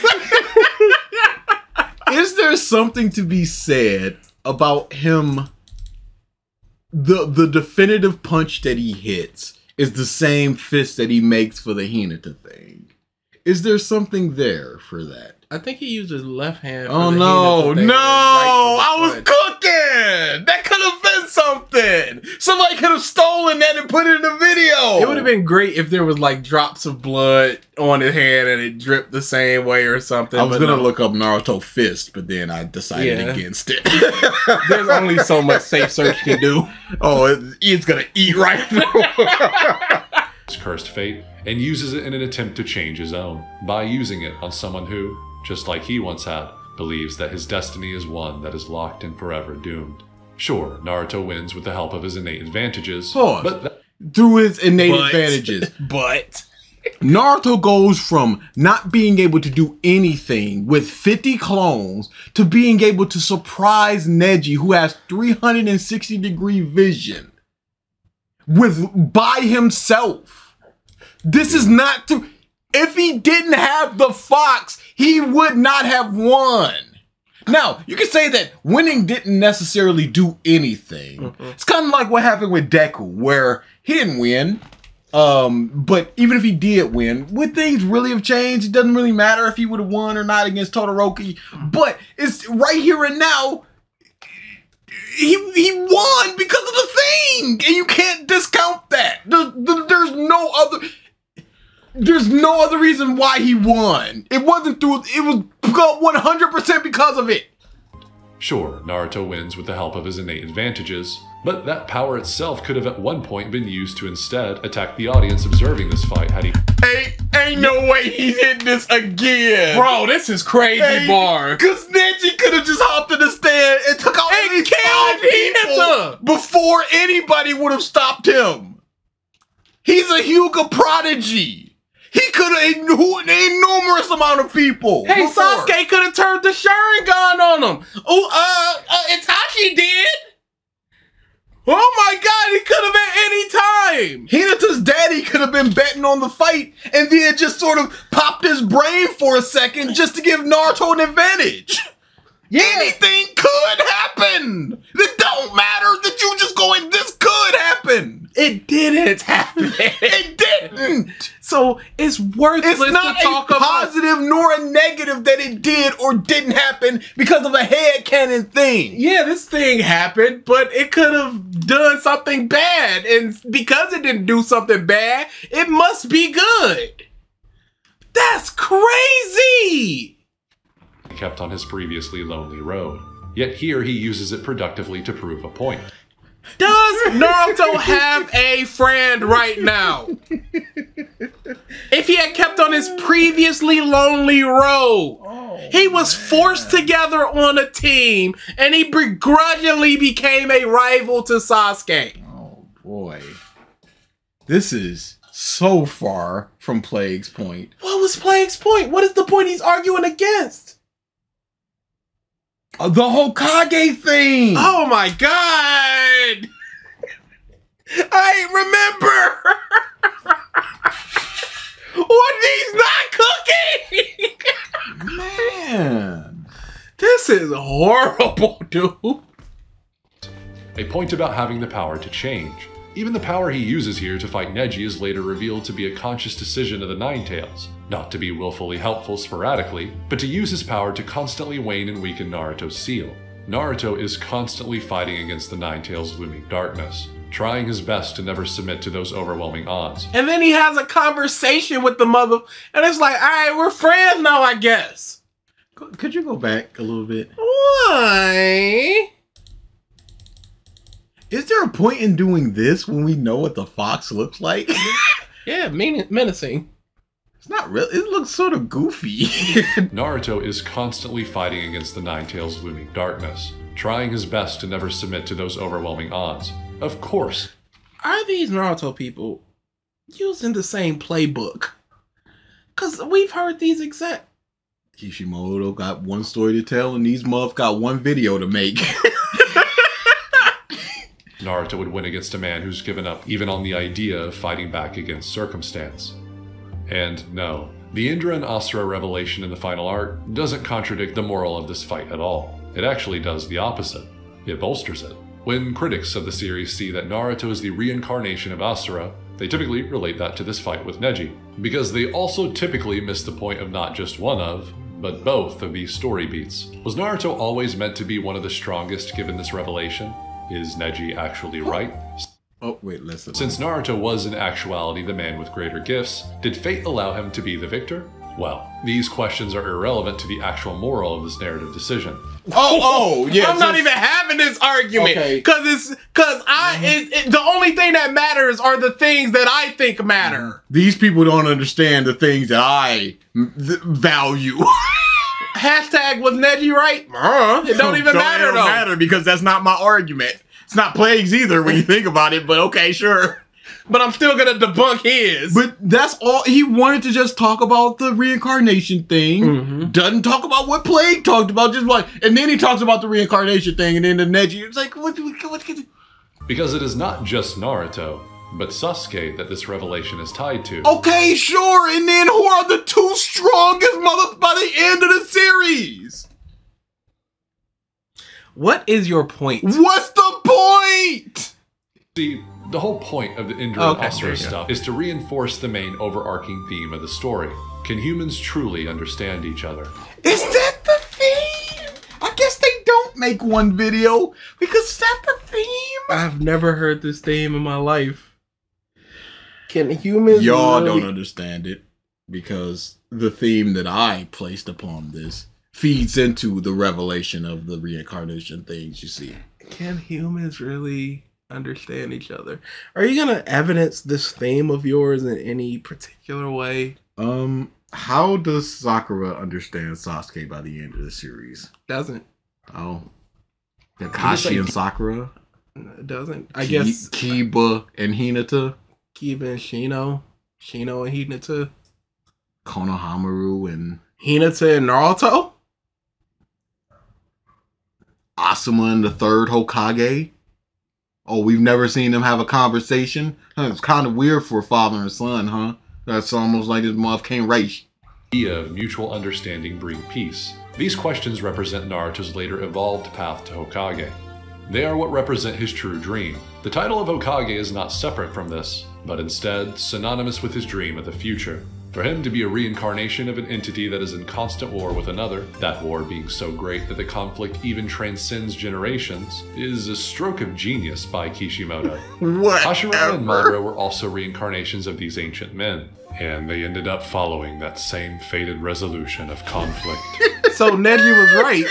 Is there something to be said about him? The definitive punch that he hits is the same fist that he makes for the Hinata thing. Is there something there for that? I think he used his left hand. Oh no, no! I was cooking! That could have been something! Somebody could have stolen that and put it in the video! It would have been great if there was like drops of blood on his hand and it dripped the same way or something. I was gonna look up Naruto fist, but then I decided against it. There's only so much safe search can do. Oh, it's gonna eat right through. His cursed fate, and uses it in an attempt to change his own. By using it on someone who, just like he once had, believes that his destiny is one that is locked and forever doomed. Sure, Naruto wins with the help of his innate advantages, but through his innate advantages. But Naruto goes from not being able to do anything with 50 clones to being able to surprise Neji, who has 360-degree vision, by himself. This is not true. If he didn't have the Fox, he would not have won. Now, you can say that winning didn't necessarily do anything. It's kind of like what happened with Deku, where he didn't win. But even if he did win, would things really have changed? It doesn't really matter if he would have won or not against Todoroki. But it's right here and now, he won because of the thing. And you can't discount that. There's no other... There's no other reason why he won. It wasn't through. It was 100% because of it. Sure, Naruto wins with the help of his innate advantages, but that power itself could have at one point been used to instead attack the audience observing this fight had he... Ain't no way he's hitting this again. Bro, this is crazy, bar. Because Neji could have just hopped in the stand and took out and killed Hinata before anybody would have stopped him. He's a Hyuga prodigy. He could have a numerous amount of people. Hey, before. Sasuke could have turned the Sharingan on him. Oh, Itachi did. Oh my God, he could have at any time. Hinata's daddy could have been betting on the fight and then just sort of popped his brain for a second just to give Naruto an advantage. Yeah. Anything could happen. It don't matter that you just going, this could happen. It didn't happen. It didn't. So it's worthless it's not to talk a about. Positive nor a negative that it did or didn't happen because of a headcanon thing. Yeah, this thing happened, but it could have done something bad. And because it didn't do something bad, it must be good. That's crazy. Kept on his previously lonely road. Yet here he uses it productively to prove a point. Does Naruto have a friend right now? If he had kept on his previously lonely road, he was forced together on a team and he begrudgingly became a rival to Sasuke. Oh boy. This is so far from Plague's point. What was Plague's point? What is the point he's arguing against? The Hokage thing! Oh my God! I remember! What he's not cooking! Man! This is horrible, dude. A point about having the power to change. Even the power he uses here to fight Neji is later revealed to be a conscious decision of the Nine-Tails. Not to be willfully helpful sporadically, but to use his power to constantly wane and weaken Naruto's seal. Naruto is constantly fighting against the Nine-Tails' looming darkness, trying his best to never submit to those overwhelming odds. And then he has a conversation with the mother, and it's like, alright, we're friends now, I guess. Could you go back a little bit? Why? Is there a point in doing this when we know what the fox looks like? Yeah, menacing. It's not real. It looks sort of goofy. Naruto is constantly fighting against the Nine-Tails' looming darkness, trying his best to never submit to those overwhelming odds. Of course. Are these Naruto people using the same playbook? Because we've heard these exact... Kishimoto got one story to tell and these muff got one video to make. Naruto would win against a man who's given up even on the idea of fighting back against circumstance. And no, the Indra and Asura revelation in the final arc doesn't contradict the moral of this fight at all. It actually does the opposite. It bolsters it. When critics of the series see that Naruto is the reincarnation of Asura, they typically relate that to this fight with Neji, because they also typically miss the point of not just one of, but both of these story beats. Was Naruto always meant to be one of the strongest given this revelation? Is Neji actually right? Oh, wait, listen. Since Naruto was in actuality the man with greater gifts, did fate allow him to be the victor? Well, these questions are irrelevant to the actual moral of this narrative decision. Yeah. I'm not even having this argument because the only thing that matters are the things that I think matter. These people don't understand the things that I value. Hashtag was Neji right? It don't even matter though. It don't matter because that's not my argument. It's not Plague's either when you think about it, but okay, sure. But I'm still gonna debunk his. But that's all he wanted to just talk about the reincarnation thing. Doesn't talk about what Plague talked about, just like, and then he talks about the reincarnation thing, and then the Neji. It's like, what? Because it is not just Naruto, but Sasuke that this revelation is tied to. Okay, sure, and then who are the two strongest mothers by the end of the series? What is your point? What's the point? See, the whole point of the Indra and Asura stuff is to reinforce the main overarching theme of the story. Can humans truly understand each other? Is that the theme? I guess they don't make one video because that's the theme. I've never heard this theme in my life. Can humans Y'all really... don't understand it. because the theme that I placed upon this feeds into the revelation of the reincarnation things you see. Can humans really understand each other? Are you gonna evidence this theme of yours in any particular way? How does Sakura understand Sasuke by the end of the series? Doesn't. Oh. Kakashi and Sakura? It doesn't. I guess Kiba and Hinata? Kiba and Shino. Shino and Hinata. Konohamaru and Hinata and Naruto? Asuma and the third Hokage? Oh, we've never seen them have a conversation? It's kind of weird for a father and son, huh? That's almost like his mother can't write. Of mutual understanding bring peace. These questions represent Naruto's later evolved path to Hokage. They are what represent his true dream. The title of Hokage is not separate from this, but instead synonymous with his dream of the future. For him to be a reincarnation of an entity that is in constant war with another, that war being so great that the conflict even transcends generations, is a stroke of genius by Kishimoto. Hashirama and Madara were also reincarnations of these ancient men, and they ended up following that same fated resolution of conflict. So Neji was right.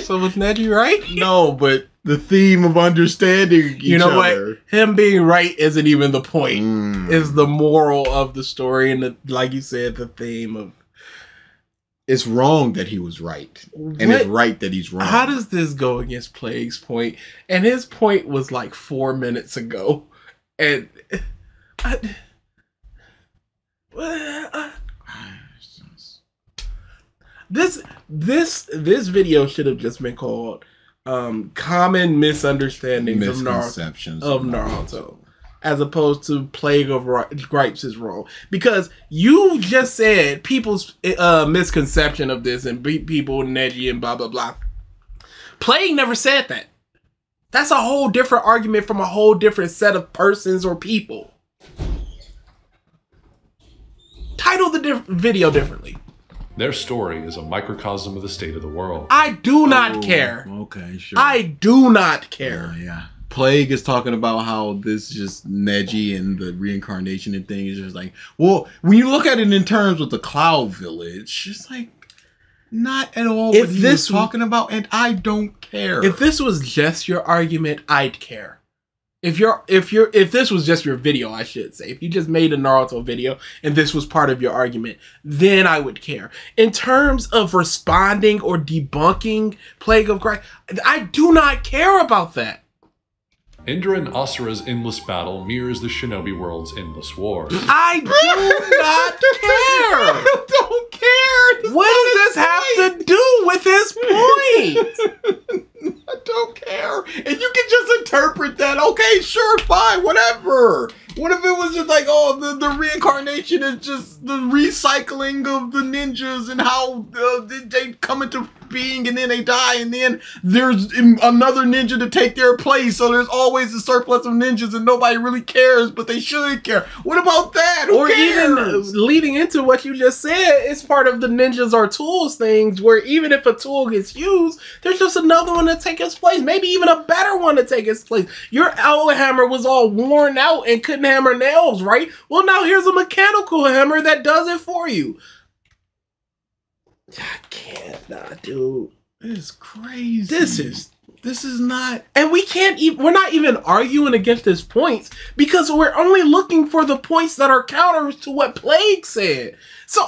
So was Neji right? No, but the theme of understanding each other. What? Him being right isn't even the point. It's the moral of the story and, like you said, the theme of... It's wrong that he was right. And it's right that he's wrong. How does this go against Plague's point? And his point was like 4 minutes ago. And... This video should have just been called Common Misunderstandings of Naruto, as opposed to Plague of Gripes is wrong. Because you just said people's misconception of this and people Neji and blah blah blah. Plague never said that. That's a whole different argument from a whole different set of persons or people. Title the video differently. Their story is a microcosm of the state of the world. I do not care. Okay, sure. I do not care. Yeah. Plague is talking about how this just Neji and the reincarnation and things is just like, well, when you look at it in terms of the Cloud Village, it's like not at all what he was talking about, and I don't care. If this was just your argument, I'd care. If this was just your video, I should say, if you just made a Naruto video and this was part of your argument, then I would care. In terms of responding or debunking Plague of Gripes, I do not care about that. Indra and Asura's endless battle mirrors the shinobi world's endless wars. I do not care. I don't care. What does this have to do with his point? I don't care. And you can just interpret that. Okay, sure, fine, whatever. What if it was just like, oh, the reincarnation is just the recycling of the ninjas and how they come into being and then they die and then there's another ninja to take their place. So there's always a surplus of ninjas and nobody really cares, but they should care. What about that? Who cares? Even leading into what you just said, it's part of the ninjas are tools things where even if a tool gets used, there's just another one to take its place. Maybe even a better one to take its place. Your old hammer was all worn out and couldn't hammer nails, right? Well, now here's a mechanical hammer that does it for you. I can't, dude. This is crazy. This is not, and we can't even, we're not even arguing against his points because we're only looking for the points that are counters to what Plague said. So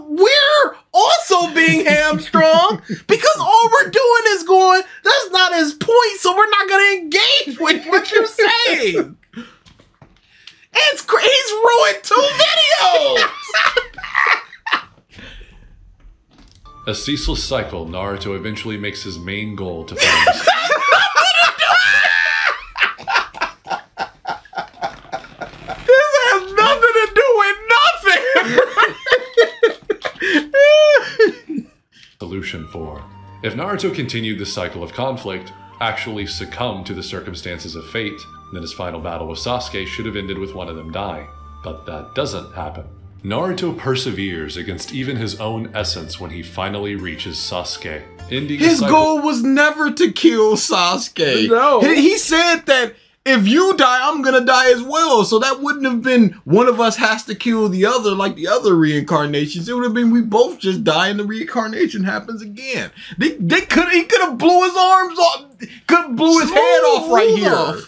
we're also being hamstrung because all we're doing is going, that's not his point, so we're not going to engage with what you're saying. It's crazy. He's ruined 2 videos. A ceaseless cycle, Naruto eventually makes his main goal to find his... This has nothing to do with nothing. Solution 4. If Naruto continued the cycle of conflict, actually succumbed to the circumstances of fate, then his final battle with Sasuke should have ended with one of them dying. But that doesn't happen. Naruto perseveres against even his own essence when he finally reaches Sasuke, ending his goal was never to kill Sasuke. No. He said that if you die, I'm gonna die as well. So that wouldn't have been one of us has to kill the other like the other reincarnations. It would have been we both just die and the reincarnation happens again. He could have blew his arms off, could blew his head off right here.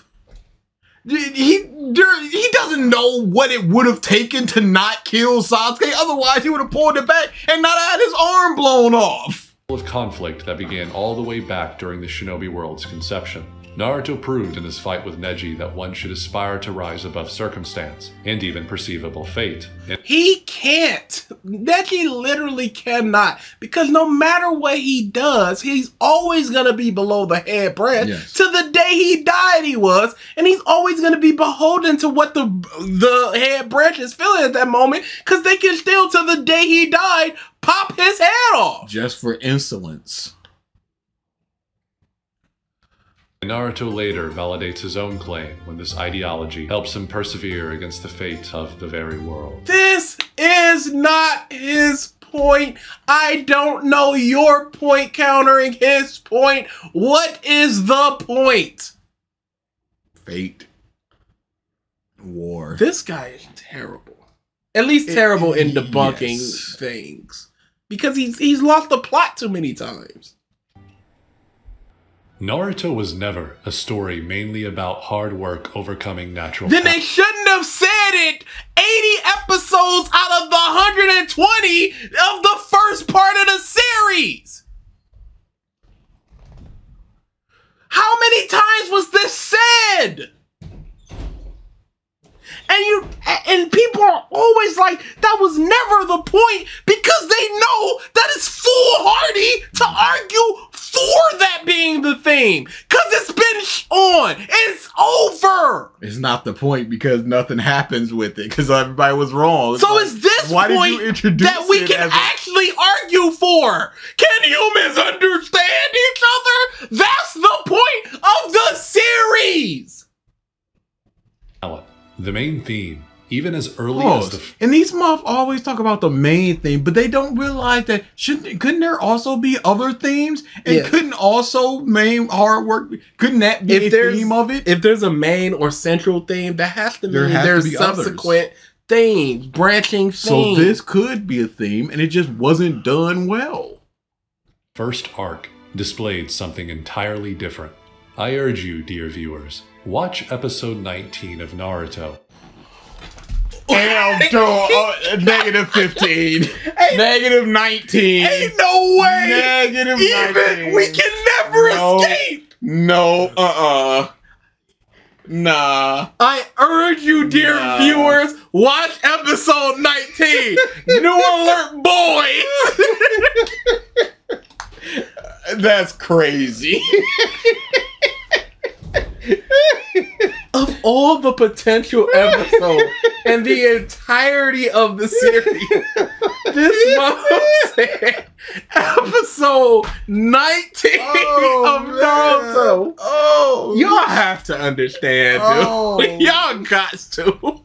He doesn't know what it would have taken to not kill Sasuke. Otherwise, he would have pulled it back and not had his arm blown off. Of conflict that began all the way back during the Shinobi World's conception. Naruto proved in his fight with Neji that one should aspire to rise above circumstance and even perceivable fate. He can't. Neji literally cannot, because no matter what he does, he's always going to be below the head branch. Yes. To the day he died he was, and he's always going to be beholden to what the head branch is feeling at that moment, because they can still, to the day he died, pop his head off. Just for insolence. Naruto later validates his own claim when this ideology helps him persevere against the fate of the very world. This is not his point. I don't know your point countering his point. What is the point? Fate. War. This guy is terrible. At least terrible in debunking things. Because he's lost the plot too many times. Naruto was never a story mainly about hard work overcoming natural Then they shouldn't have said it 80 episodes out of the 120 of the first part of the series. How many times was this said? And people are always like, that was never the point, because they know that it's foolhardy to argue for that being the theme, because it's been on. It's over. It's not the point because nothing happens with it because everybody was wrong. So like, is this why point did you introduce that we can actually argue for? Can humans understand each other? That's the point of the series. The main theme, even as early as the... And these moths always talk about the main theme, but they don't realize that couldn't there also be other themes? And couldn't also main hard work, couldn't that be a theme of it? If there's a main or central theme, that has to mean there's subsequent themes, branching themes. So this could be a theme, and it just wasn't done well. First arc displayed something entirely different. I urge you, dear viewers, watch episode 19 of Naruto. Negative 15. Negative 19. Ain't no way. Negative 19. We can never escape. No, nah. I urge you, dear viewers, watch episode 19. New alert, boys. That's crazy. Of all the potential episodes and the entirety of the series, this mother said episode 19 of Naruto. Oh, y'all have to understand, dude. Y'all got to.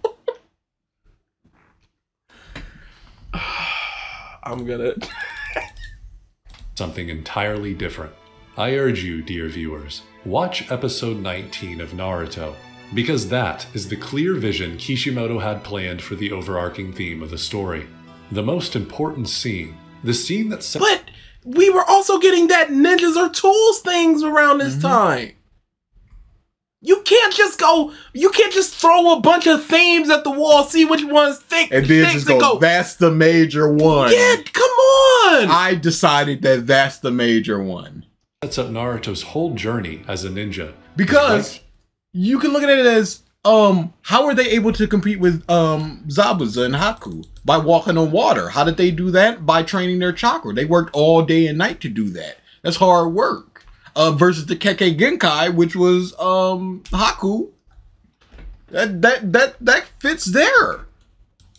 I'm gonna... Something entirely different. I urge you, dear viewers, watch episode 19 of Naruto, because that is the clear vision Kishimoto had planned for the overarching theme of the story. The most important scene, the scene that... But we were also getting that ninjas or tools things around this time. You can't just throw a bunch of themes at the wall, see which one's thick, and then just go, that's the major one. Yeah, come on! I decided that that's the major one. Sets up Naruto's whole journey as a ninja. Because you can look at it as, how are they able to compete with Zabuza and Haku? By walking on water. How did they do that? By training their chakra. They worked all day and night to do that. That's hard work. Versus the Kekkei Genkai, which was Haku. That fits there.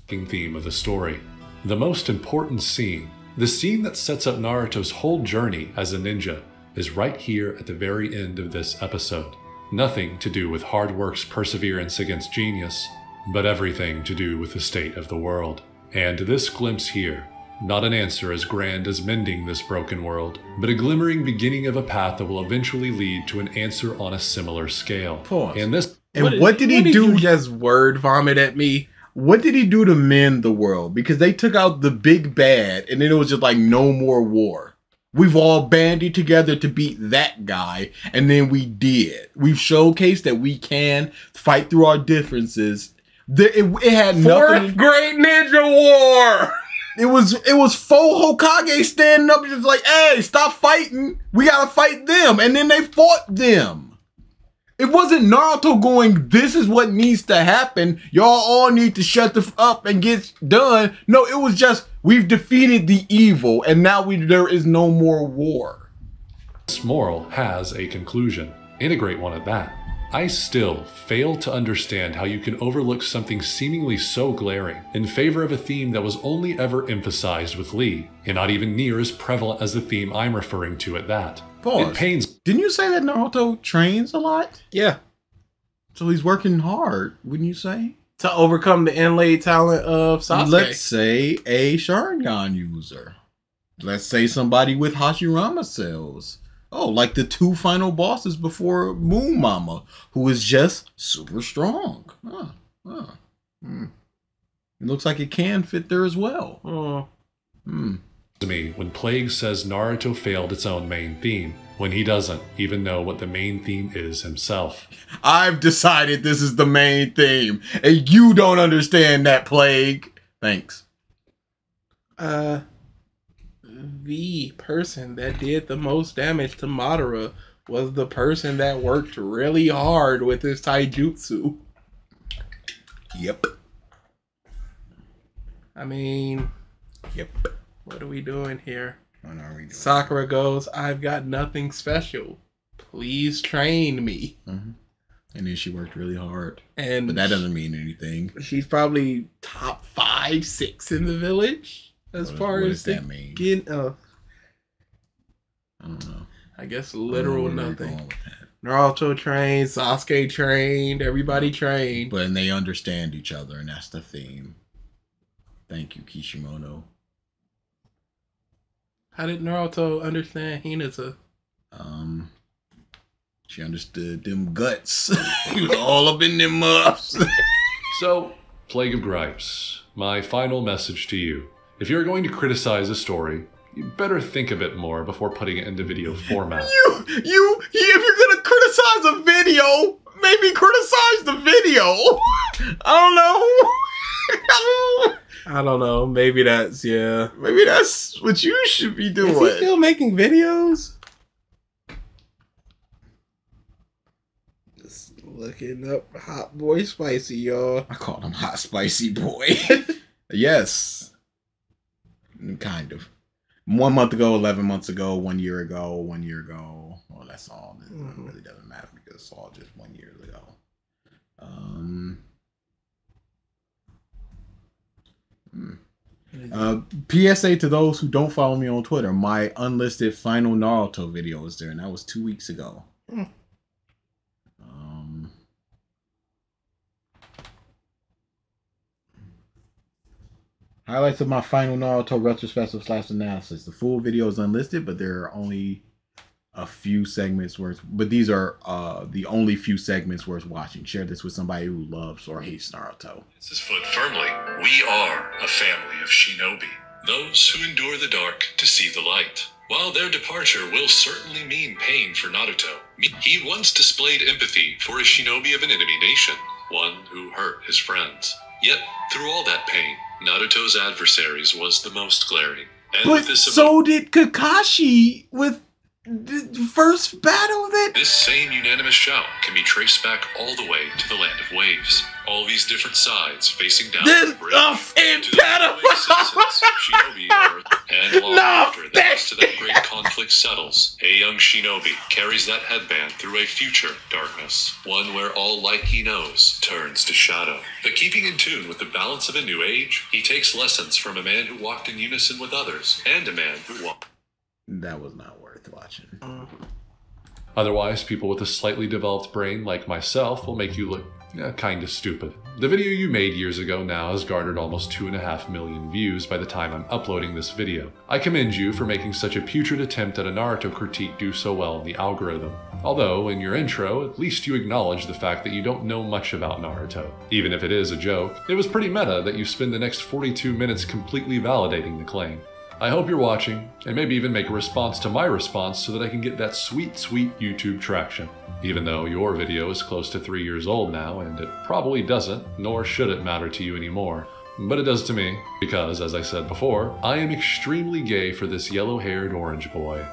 Theme of the story. The most important scene, the scene that sets up Naruto's whole journey as a ninja, is right here at the very end of this episode. Nothing to do with hard work's perseverance against genius, but everything to do with the state of the world. And this glimpse here, not an answer as grand as mending this broken world, but a glimmering beginning of a path that will eventually lead to an answer on a similar scale. Pause. And this... And what did he do? You just word vomit at me. What did he do to mend the world? Because they took out the big bad, and then it was just like no more war. We've all banded together to beat that guy, and then we did. We've showcased that we can fight through our differences. It had nothing. Fourth Great Ninja War. It was four Hokage standing up and just like, hey, stop fighting. We gotta fight them, and then they fought them. It wasn't Naruto going, this is what needs to happen. Y'all all need to shut the up and get done. No, it was just, we've defeated the evil and now there is no more war. This moral has a conclusion, and a great one at that. I still fail to understand how you can overlook something seemingly so glaring in favor of a theme that was only ever emphasized with Lee, and not even near as prevalent as the theme I'm referring to at that. Pause. It pains. Didn't you say that Naruto trains a lot? Yeah. So he's working hard, wouldn't you say? To overcome the inlaid talent of Sasuke. Let's say a Sharingan user. Let's say somebody with Hashirama cells. Oh, like the 2 final bosses before Moon Mama, who is just super strong. It looks like it can fit there as well. To me when Plague says Naruto failed its own main theme, when he doesn't even know what the main theme is himself. I've decided this is the main theme, and you don't understand that, Plague. Thanks. The person that did the most damage to Madara was the person that worked really hard with his taijutsu. Yep. I mean, Yep. what are we doing here? What are we doing? Sakura goes, I've got nothing special. Please train me. And then she worked really hard. And but that doesn't mean anything. She's probably top 5, 6 in the village. As far what as does that mean? I don't know. I guess literal I don't know where nothing. you're going with that. Naruto trained, Sasuke trained, everybody trained. But they understand each other, and that's the theme. Thank you, Kishimoto. How did Naruto understand Hinata? She understood them guts. He was all up in them muffs. So, Plague of Gripes, my final message to you. If you're going to criticize a story, you better think a bit more before putting it into video format. If you're gonna criticize a video, maybe criticize the video. I don't know. Maybe that's, yeah. Maybe that's what you should be doing. Is he still making videos? Just looking up HotBoySpicy, y'all. I called him Hot Spicy Boy. Yes. Kind of. 1 month ago, 11 months ago, 1 year ago, 1 year ago. Well, that's all. It really doesn't matter because it's all just 1 year ago. PSA to those who don't follow me on Twitter, my unlisted final Naruto video is there, and that was 2 weeks ago. Highlights of my final Naruto retrospective / analysis. The full video is unlisted, but there are only a few segments worth. But these are the only few segments worth watching. Share this with somebody who loves or hates Naruto. This is foot firmly. We are a family of shinobi. Those who endure the dark to see the light. While their departure will certainly mean pain for Naruto, he once displayed empathy for a shinobi of an enemy nation, one who hurt his friends. Yet, through all that pain, Naruto's adversaries was the most glaring. And but so did Kakashi with the first battle that... This same unanimous shout can be traced back all the way to the land of waves. All these different sides facing down this the bridge to the shinobi Earth. And long after the dust of that great conflict settles, a young shinobi carries that headband through a future darkness. One where all light he knows turns to shadow. But keeping in tune with the balance of a new age, he takes lessons from a man who walked in unison with others, and a man who walked... That was not worth watching. Otherwise, people with a slightly developed brain like myself will make you look kinda stupid. The video you made years ago now has garnered almost 2.5 million views by the time I'm uploading this video. I commend you for making such a putrid attempt at a Naruto critique do so well in the algorithm. Although, in your intro, at least you acknowledge the fact that you don't know much about Naruto. Even if it is a joke, it was pretty meta that you spend the next 42 minutes completely validating the claim. I hope you're watching, and maybe even make a response to my response so that I can get that sweet, sweet YouTube traction. Even though your video is close to 3 years old now, and it probably doesn't, nor should it matter to you anymore. But it does to me, because, as I said before, I am extremely gay for this yellow-haired orange boy.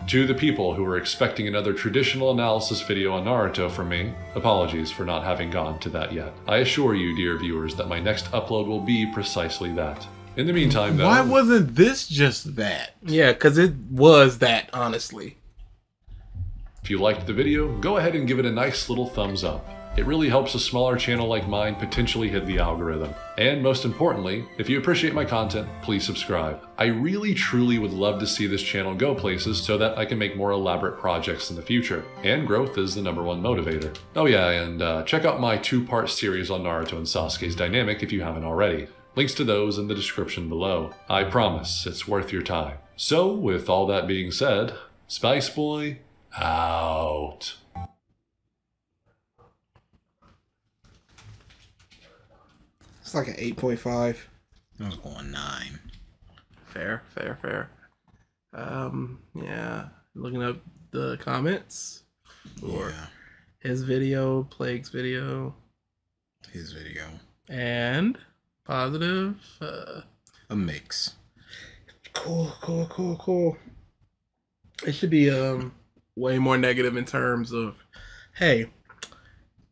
To the people who are expecting another traditional analysis video on Naruto from me, apologies for not having gone to that yet. I assure you, dear viewers, that my next upload will be precisely that. In the meantime, though... Why wasn't this just that? Yeah, because it was that, honestly. If you liked the video, go ahead and give it a nice little thumbs up. It really helps a smaller channel like mine potentially hit the algorithm. And most importantly, if you appreciate my content, please subscribe. I really truly would love to see this channel go places so that I can make more elaborate projects in the future. And growth is the #1 motivator. Oh yeah, and check out my 2-part series on Naruto and Sasuke's dynamic if you haven't already. Links to those in the description below. I promise it's worth your time. So, with all that being said, Spice Boy, out. It's like an 8.5. I was going 9. Fair. Yeah. Looking up the comments for his video, Plague's video. His video. And positive. A mix. Cool. It should be way more negative in terms of, hey,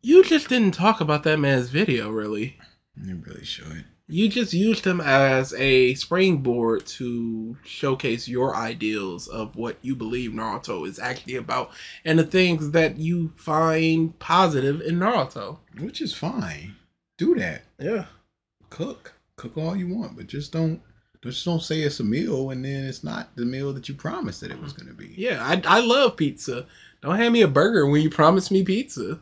you just didn't talk about that man's video, really. You really should. You just used him as a springboard to showcase your ideals of what you believe Naruto is actually about and the things that you find positive in Naruto. Which is fine. Do that. Yeah. Cook all you want, but just don't say it's a meal and then it's not the meal that you promised that it was going to be. Yeah, I love pizza. Don't hand me a burger when you promise me pizza.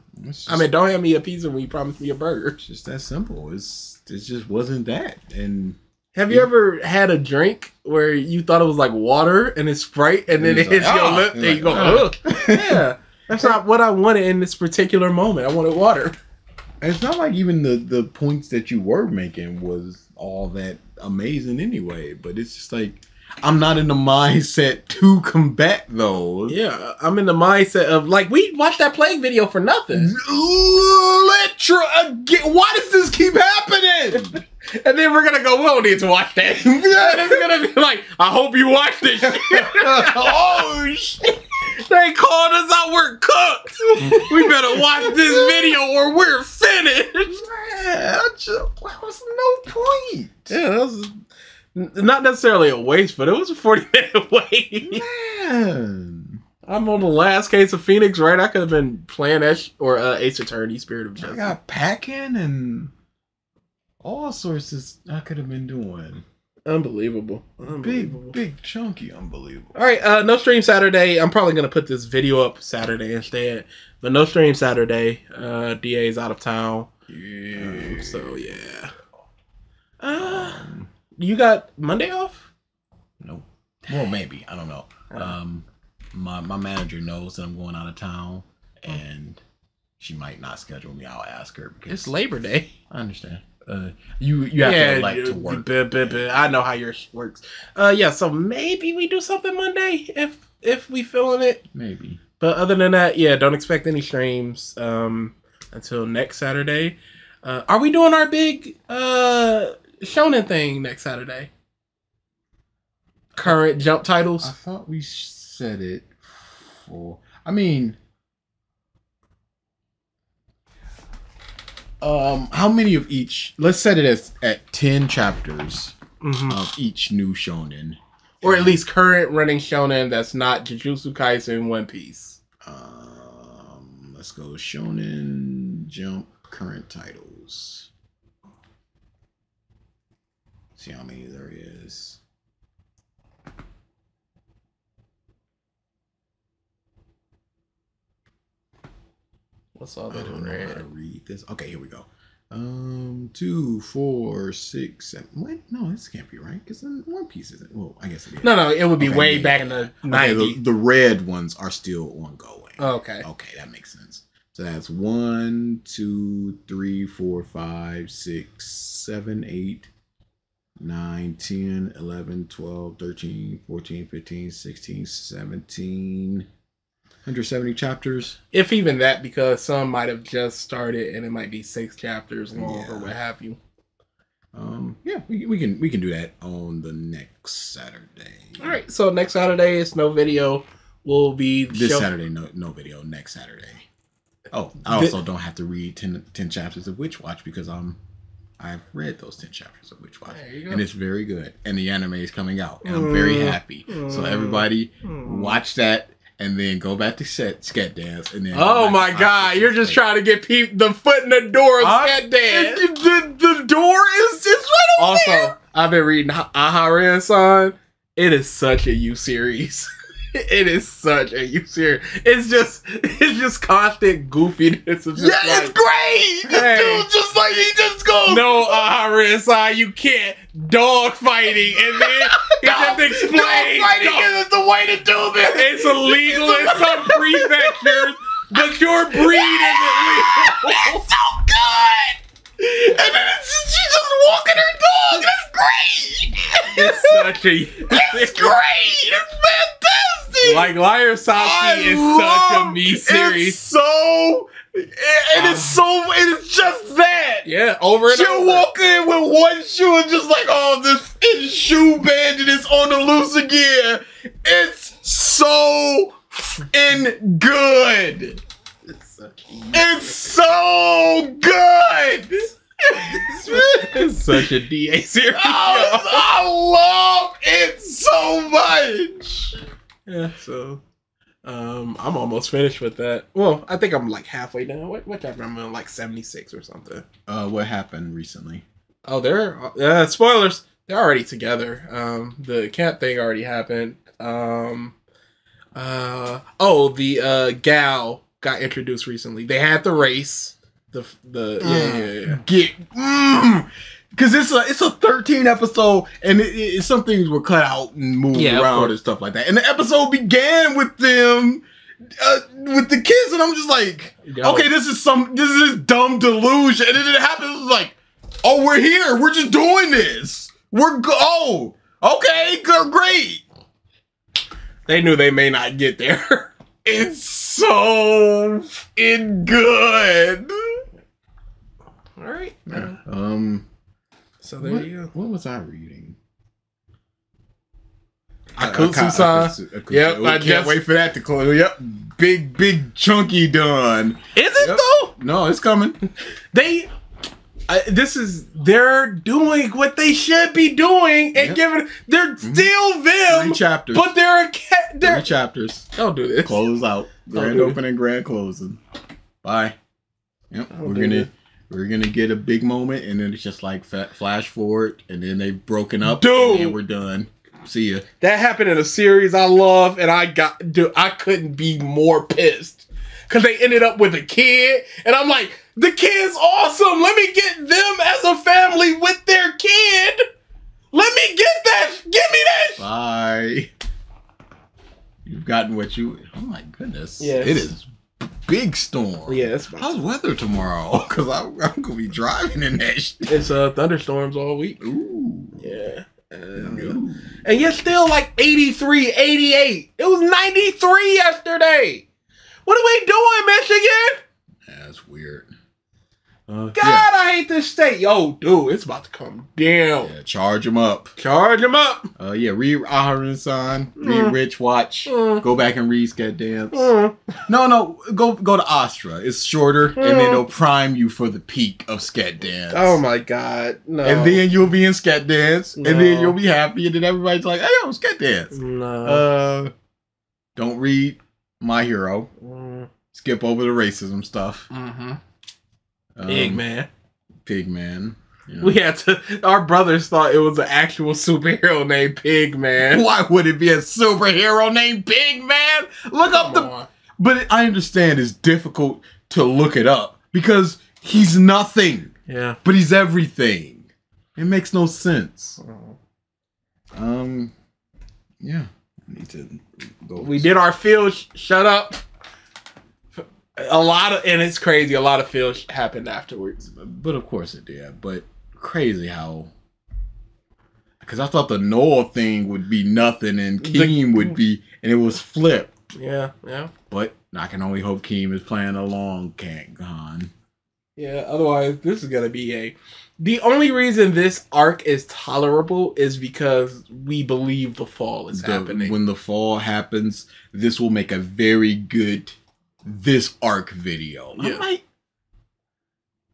Don't hand me a pizza when you promise me a burger. It's just that simple. It just wasn't that. And have you ever had a drink where you thought it was like water and it's Sprite and then it hits your lip and you go, ugh. Yeah, that's not what I wanted in this particular moment. I wanted water. It's not like even the points that you were making was all that amazing anyway, but it's just like, I'm not in the mindset to combat those. Yeah, I'm in the mindset of, like, we watched that Plague video for nothing. Why does this keep happening? And then we're gonna go, we don't need to watch that. And it's gonna be like, I hope you watch this shit. Oh, shit. They called us out, we're cooked. We better watch this video or we're finished. Man, that was no point. Yeah, that was not necessarily a waste, but it was a 40-minute wait. Man. I'm on the last case of Phoenix, right? I could have been playing Ace Attorney, Spirit of Justice. I got packing and all sorts of I could have been doing. Unbelievable. Big chunky unbelievable. All right, no stream Saturday. I'm probably going to put this video up Saturday instead. But no stream Saturday. DA's out of town. Yeah. So, yeah. You got Monday off? Nope. Well, maybe. I don't know. My manager knows that I'm going out of town, and she might not schedule me. I'll ask her because it's Labor Day. I understand. You have to like to work. I know how yours works. Yeah. So maybe we do something Monday if we feeling it. Maybe. But other than that, yeah, don't expect any streams until next Saturday. Are we doing our big shonen thing next Saturday? Current Jump titles. I thought we said it for. I mean, how many of each? Let's set it at 10 chapters of each new shonen, or at least current running shonen that's not Jujutsu Kaisen, One Piece. Let's go Shonen Jump current titles. See how many there is. What's all that I don't in know how to red? read this. Okay, here we go. 2, 4, 6, 7. What? No, this can't be right because One Piece isn't. Well, I guess it is. No, it would be Okay, way yeah, back in yeah. the Okay, 90s. the red ones are still ongoing. Okay. Okay, that makes sense. So that's 1, 2, 3, 4, 5, 6, 7, 8, 9, 10, 11, 12, 13, 14, 15, 16, 17. 170 chapters. If even that, because some might have just started and it might be 6 chapters long Yeah. or what have you. Yeah, we can do that on the next Saturday. All right, so next Saturday it's no video. Will be This Saturday, no video. Next Saturday. Oh, I also don't have to read 10 chapters of Witch Watch because I've read those 10 chapters of Witch Watch, and it's very good. And the anime is coming out, and I'm very happy. So everybody watch that. And then go back to Sket Dance. And then oh my God, you're just trying to get the foot in the door of Sket Dance. The door is right over there. Also, I've been reading Aharen-san. It is such a U series. It is such a U series. It's just constant goofiness. It's just it's great. This dude just like he just goes. No, Aharen-san, you can't. Dog fighting, and then he just explains. Dog fighting is the way to do this. It's illegal in some prefectures, but your breed isn't legal. It's so good. And then she's just walking her dog. It's great. It's such a. It's great. It's fantastic. Like Liar Saki is such a me series. It's so. And it's just that. Yeah, over and She'll over. walk in with one shoe and just like, oh, this shoe bandit is on the loose again. It's so good. It's so good. It's such a DA series. I love it so much. Yeah, so I'm almost finished with that. Well, I think I'm like halfway down. What chapter am I on? Like 76 or something. What happened recently? Oh, spoilers. They're already together. The camp thing already happened. The gal got introduced recently. They had the race. Because it's a 13 episode, and some things were cut out and moved around and stuff like that. And the episode began with them with the kids, and I'm just like, okay, this is dumb delusion. And then it happens like, oh, we're here, we're just doing this. Okay, great. They knew they may not get there. It's so good. All right. So there you go. What was I reading? Akutsu-san. Yep, I can't wait for that to close. Yep, big chunky done. Is it though? No, it's coming. They're doing what they should be doing and they're still them. 3 chapters. But they're 3 chapters. Don't do this. Close out. Grand opening, grand closing. Bye. Yep, we're gonna get a big moment, and then it's just like flash forward, and then they've broken up, and we're done. See ya. That happened in a series I love, and I couldn't be more pissed because they ended up with a kid, and I'm like, the kid's awesome. Let me get them as a family with their kid. Let me get that. Give me that. Bye. You've gotten what you. Oh my goodness. Yes. It is. Big storm. Yeah, how's weather tomorrow? Because I'm gonna be driving in that shit. It's thunderstorms all week. Ooh. Yeah. And yet still like 83, 88. It was 93 yesterday. What are we doing, Michigan? Yeah, that's weird. I hate this state. Yo, dude, it's about to come down. Yeah, charge them up. Charge them up. Read Aharen-san. Read Rich Watch. Go back and read Sket Dance. No, go to Astra. It's shorter, and then they'll prime you for the peak of Sket Dance. Oh my God, no. And then you'll be in Sket Dance, and then you'll be happy, and then everybody's like, hey, yo, Sket Dance. No. Don't read My Hero. Skip over the racism stuff. Pigman. You know. We had to. Our brothers thought it was an actual superhero named Pigman. Why would it be a superhero named Pigman? Look up the. But I understand it's difficult to look it up because he's nothing. Yeah. But he's everything. It makes no sense. Yeah. I need to go. We did our field. Shut up. And it's crazy. A lot of fields happened afterwards. But of course it did. But crazy how. Because I thought the Noah thing would be nothing and Keem would be, and it was flipped. Yeah. But I can only hope Keem is playing a long con. Yeah, otherwise this is going to be the only reason this arc is tolerable is because we believe the fall is happening. When the fall happens, this will make a very good this arc video. Yeah.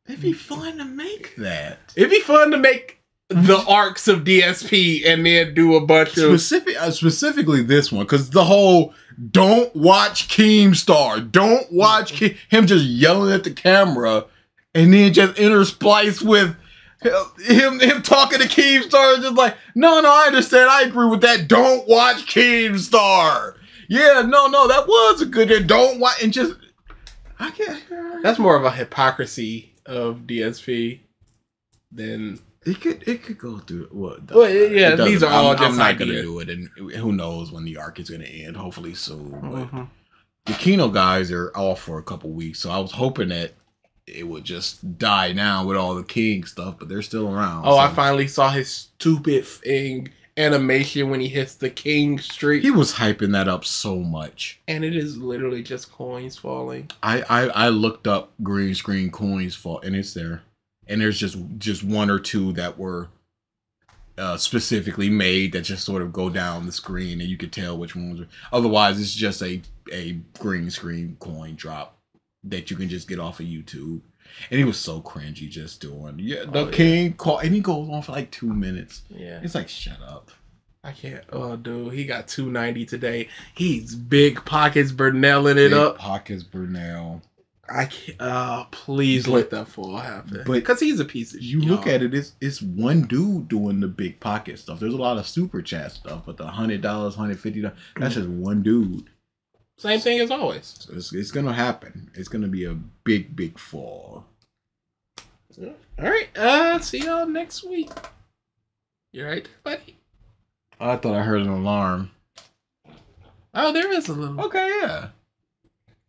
It'd be fun to make that. It'd be fun to make the arcs of DSP and then do a bunch of specifically this one, because the whole don't watch Keemstar, don't watch him just yelling at the camera, and then just intersplice with him talking to Keemstar, just like, no, I understand, I agree with that. Don't watch Keemstar. Yeah, no, that was a good. Don't watch and just. I can't. That's more of a hypocrisy of DSP than. It could go through what? Well, yeah, these are all just I'm not ideas. Gonna do it, and who knows when the arc is gonna end? Hopefully soon. But the Kino guys are off for a couple weeks, so I was hoping that it would just die now with all the King stuff, but they're still around. Oh, so. I finally saw his stupid animation when he hits the King streak. He was hyping that up so much, and it is literally just coins falling. I looked up green screen coins fall, and it's there. And there's just one or two that were specifically made that just sort of go down the screen, and you could tell which ones are. Otherwise, it's just a green screen coin drop that you can just get off of YouTube. And he was so cringy just doing the King call, and he goes on for like 2 minutes. Yeah, it's like shut up. I can't. Oh, dude, he got 290 today. He's big pockets Burnelling it up. Pockets Burnell. I can't. Please let that fall happen. But because he's a piece of shit. You look at it, it's one dude doing the big pocket stuff. There's a lot of super chat stuff, but the $100, $150, that's just one dude. Same thing as always. So it's gonna happen. It's gonna be a big fall. All right. See y'all next week. You right there, buddy? I thought I heard an alarm. Oh, there is a little. Okay, yeah.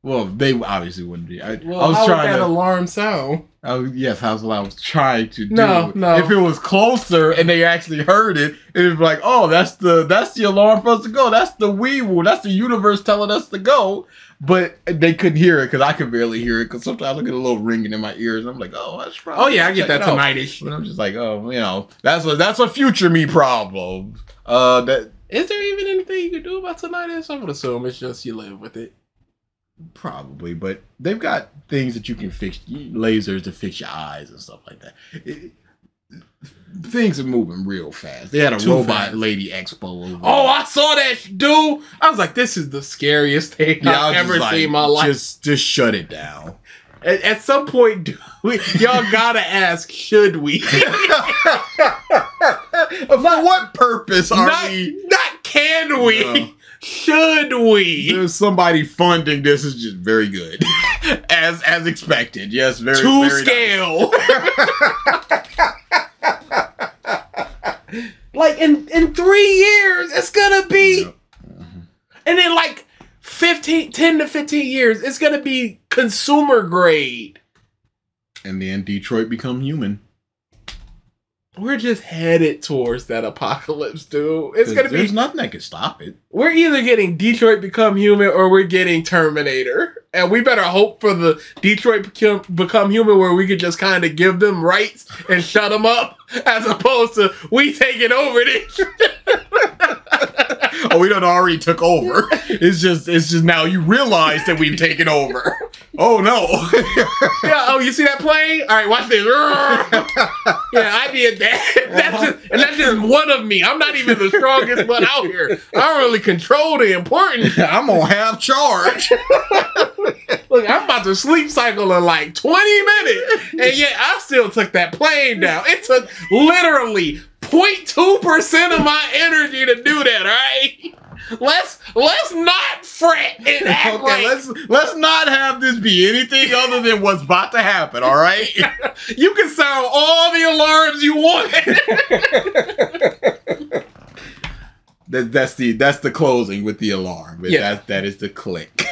Well, they obviously wouldn't be. I was how trying would that to alarm sound. Yes, that's what I was trying to do. No. If it was closer and they actually heard it, it would be like, oh, that's the alarm for us to go. That's the Weevil. That's the universe telling us to go. But they couldn't hear it because I could barely hear it. Because sometimes I look at a little ringing in my ears and I'm like, oh, that's right. Oh yeah, I get that tonight-ish. But I'm just like, oh, that's a future me problem. Is there even anything you can do about tonight-ish? I would assume it's just you live with it. Probably, but they've got things that you can fix, lasers to fix your eyes and stuff like that. Things are moving real fast. They had a robot lady expo over there. Oh, I saw that, dude. I was like, this is the scariest thing I've ever seen in my life. Just shut it down. At some point, dude, y'all gotta ask, should we? For what purpose are we? Not can we? No. Should we? There's somebody funding this is just very good. as expected. Yes, very to very scale. Nice. Like in 3 years, it's gonna be and in like 10 to 15 years, it's gonna be consumer grade. And then Detroit become human. We're just headed towards that apocalypse, dude. It's gonna be. There's nothing that can stop it. We're either getting Detroit Become Human or we're getting Terminator, and we better hope for the Detroit Become Human, where we could just kind of give them rights and shut them up, as opposed to we taking over this. Oh, we done already took over. It's just now you realize that we've taken over. Oh no. Yeah, oh, you see that plane? All right, watch this. Yeah, I did that. That's just one of me. I'm not even the strongest one out here. I don't really control the important shit. I'm gonna have charge. Look, I'm about to sleep cycle in like 20 minutes. And yet I still took that plane down. It took literally 0.2% of my energy to do that, all right? let's not fret and act let's not have this be anything other than what's about to happen. All right. You can sound all the alarms you want. That's the closing with the alarm. But Yeah. that is the click.